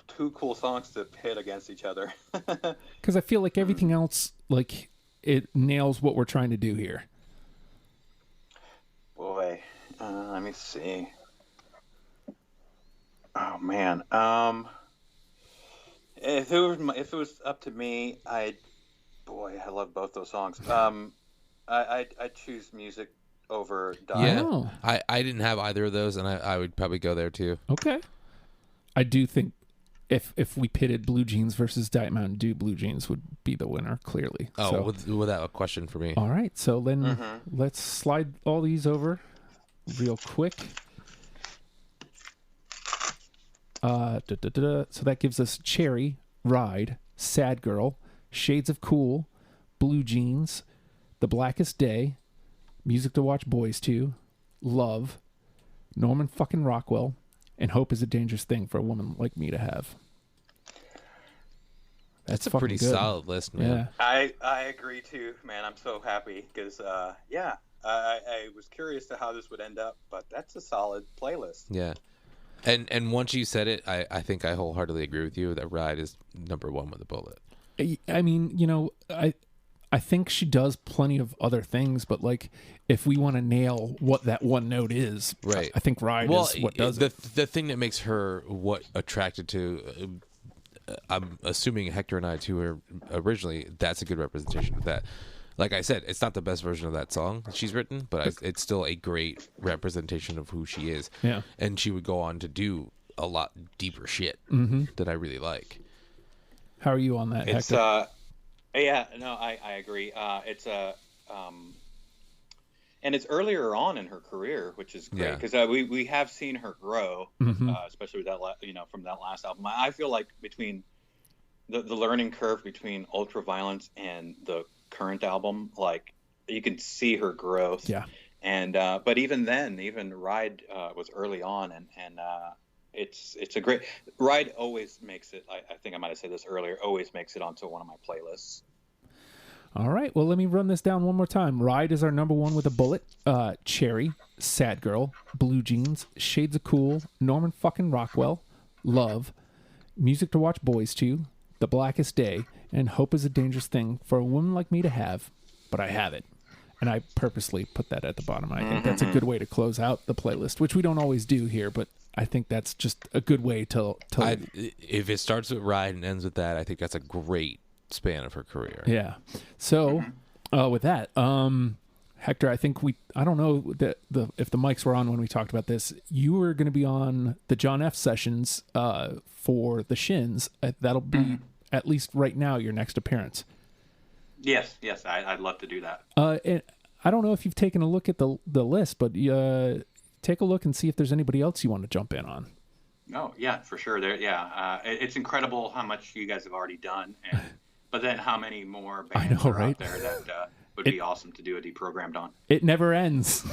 2 cool songs to pit against each other. Because I feel like everything else, like, it nails what we're trying to do here. Boy, let me see. Oh man. If it was up to me, I love both those songs. I'd choose music over Yeah, Diamond. Oh. I didn't have either of those, and I would probably go there too. Okay. I do think if we pitted Blue Jeans versus Diet Mountain Dew, Blue Jeans would be the winner, clearly. Oh, So, without a question for me. all right. So then let's slide all these over real quick. So that gives us Cherry, Ride, Sad Girl, Shades of Cool, Blue Jeans, The Blackest Day, Music to Watch Boys To, Love, Norman fucking Rockwell, and Hope is a Dangerous Thing for a Woman Like Me to Have. That's a fucking pretty good. solid list, man. Yeah. I agree too, man. I'm so happy because I was curious to how this would end up, but that's a solid playlist. Yeah. And once you said it, I think I wholeheartedly agree with you that Ride is number one with a bullet. I mean, you know, I think she does plenty of other things, but like if we want to nail what that one note is, Right. I think Ride is what does it. The thing that makes her what attracted to, I'm assuming Hector and I too are originally, that's a good representation of that. Like I said, it's not the best version of that song that she's written, but it's still a great representation of who she is. Yeah. And she would go on to do a lot deeper shit that I really like. How are you on that, It's Hector? I agree. And it's earlier on in her career, which is great because we have seen her grow, especially with that from that last album. I feel like between the learning curve between Ultraviolence and the current album, like you can see her growth. Yeah. And but even then, even Ride was early on, and it's a great Ride. Always makes it. I think I might have said this earlier. Always makes it onto one of my playlists. All right. Well, let me run this down one more time. Ride is our number one with a bullet. Cherry, Sad Girl, Blue Jeans, Shades of Cool, Norman fucking Rockwell, Love, Music to Watch Boys To, The Blackest Day, and Hope is a Dangerous Thing for a Woman Like Me to Have, but I have it. And I purposely put that at the bottom. I think that's a good way to close out the playlist, which we don't always do here, but I think that's just a good way to if it starts with Ride and ends with that, I think that's a great span of her career. Yeah. So, with that, Hector, I think I don't know that if the mics were on when we talked about this, you were going to be on the John F. sessions for the Shins. That'll be at least right now your next appearance. Yes, I'd love to do that. And I don't know if you've taken a look at the list, but take a look and see if there's anybody else you want to jump in on. Oh yeah, for sure. It's incredible how much you guys have already done, but then how many more bands are out there that would be awesome to do a deprogrammed on. It never ends.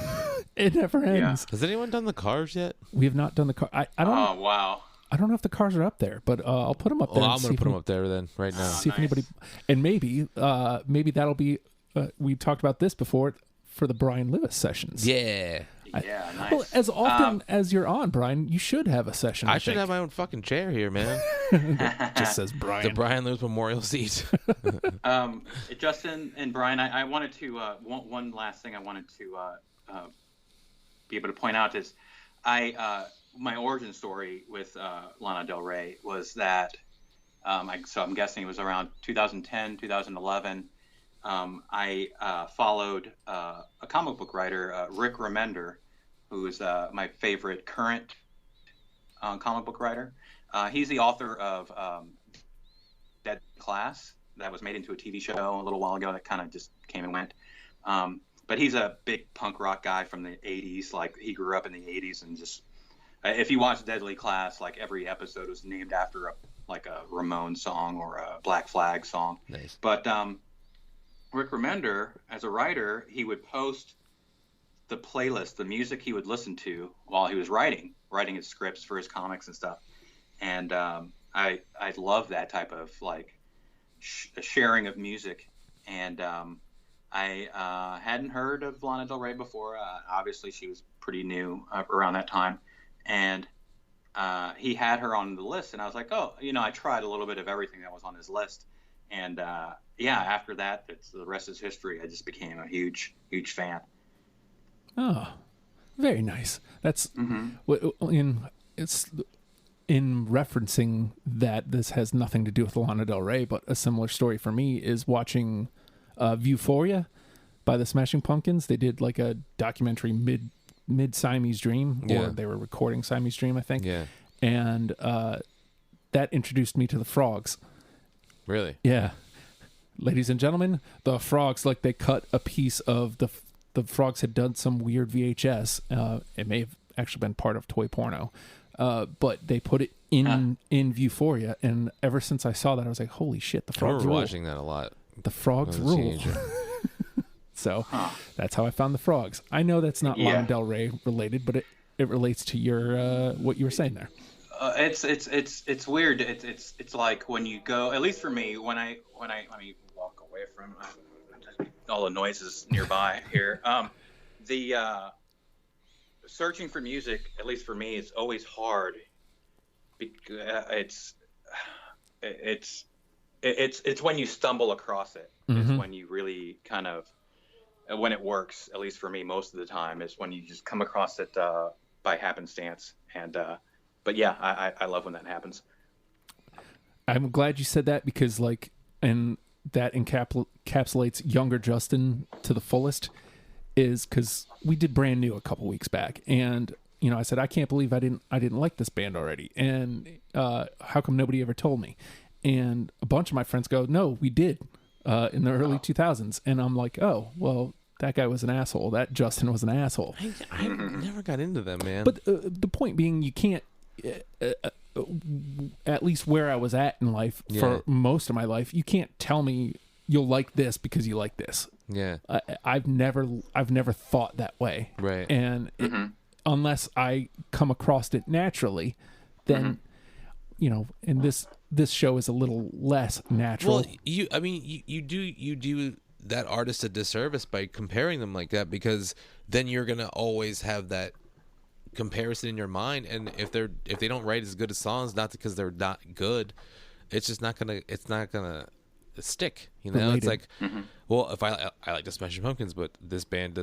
It never ends. Has anyone done the Cars yet? We have not done the car. I don't. Oh wow. I don't know if the cars are up there, but I'll put them up there. Well, I'm going to put them up there then, right now. See if anybody, and maybe that'll be. We've talked about this before for the Bryan Lewis sessions. Yeah. Yeah, nice. Well, as often as you're on, Bryan, you should have a session. I should have my own fucking chair here, man. Just says Bryan. The Bryan Lewis Memorial seat. Justin and Bryan, I wanted to one last thing I wanted to be able to point out is my origin story with Lana Del Rey was that so I'm guessing it was around 2010, 2011. I followed a comic book writer, Rick Remender, who is my favorite current comic book writer. He's the author of Dead Class that was made into a TV show a little while ago that kind of just came and went. But he's a big punk rock guy from the 80s. Like he grew up in the 80s and just if you watch Deadly Class, like every episode was named after a Ramones song or a Black Flag song. Nice. But Rick Remender, as a writer, he would post the playlist, the music he would listen to while he was writing his scripts for his comics and stuff. And I love that type of sharing of music. And I hadn't heard of Lana Del Rey before. Obviously, she was pretty new around that time. And he had her on the list, and I was like, I tried a little bit of everything that was on his list. And after that, the rest is history. I just became a huge, huge fan. Oh, very nice. That's in referencing that, this has nothing to do with Lana Del Rey, but a similar story for me is watching Viewphoria by the Smashing Pumpkins. They did like a documentary mid Siamese Dream, or they were recording Siamese Dream, I think. Yeah. And that introduced me to the Frogs. Really? Yeah. Ladies and gentlemen, the Frogs, like they cut a piece of the Frogs had done some weird VHS. It may have actually been part of toy porno. But they put it in Viewphoria, and ever since I saw that, I was like, holy shit, the I Frogs remember rule. watching that a lot. The Frogs as a rule. teenager. So that's how I found the Frogs. I know that's not Lana Del Rey related, but it relates to your what you were saying there. It's weird. It's like when you go, at least for me, when I let me walk away from all the noises nearby here. The searching for music, at least for me, is always hard. It's when you stumble across it. It's when you really kind of, when it works, at least for me, most of the time, is when you just come across it by happenstance. And but yeah, I love when that happens. I'm glad you said that, because like, and that encapsulates younger Justin to the fullest, is because we did Brand New a couple weeks back, and you know, I said, I can't believe I didn't like this band already, and how come nobody ever told me? And a bunch of my friends go, no, we did in the early 2000s, and I'm like, oh, well, that guy was an asshole. That Justin was an asshole. I never got into them, man. But the point being, you can't. At least where I was at in life for most of my life, you can't tell me you'll like this because you like this. Yeah, I've never thought that way. Right. And unless I come across it naturally, then you know, and this show is a little less natural. Well, you do that artist a disservice by comparing them like that, because then you're gonna always have that comparison in your mind, and if they don't write as good as songs, not because they're not good, it's just not gonna stick, you know. Related. It's like, well, if I like the Smashing Pumpkins, but this band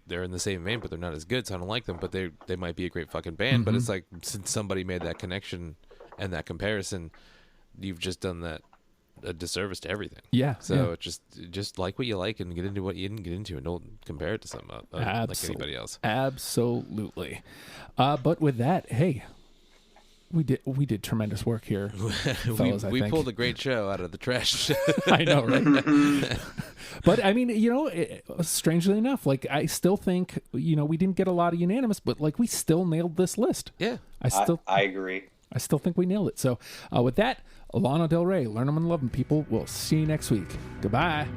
they're in the same vein, but they're not as good, so I don't like them, but they might be a great fucking band. But it's like, since somebody made that connection and that comparison, you've just done that a disservice to everything. Yeah. So just like what you like and get into what you didn't get into, and don't compare it to something like anybody else. Absolutely. But with that, hey, we did tremendous work here, fellas. we pulled a great show out of the trash. I know, right? But I mean, you know, strangely enough, like, I still think, you know, we didn't get a lot of unanimous, but like, we still nailed this list. Yeah, I agree. I still think we nailed it. So with that, Lana Del Rey, learn them and love them, people. We'll see you next week. Goodbye.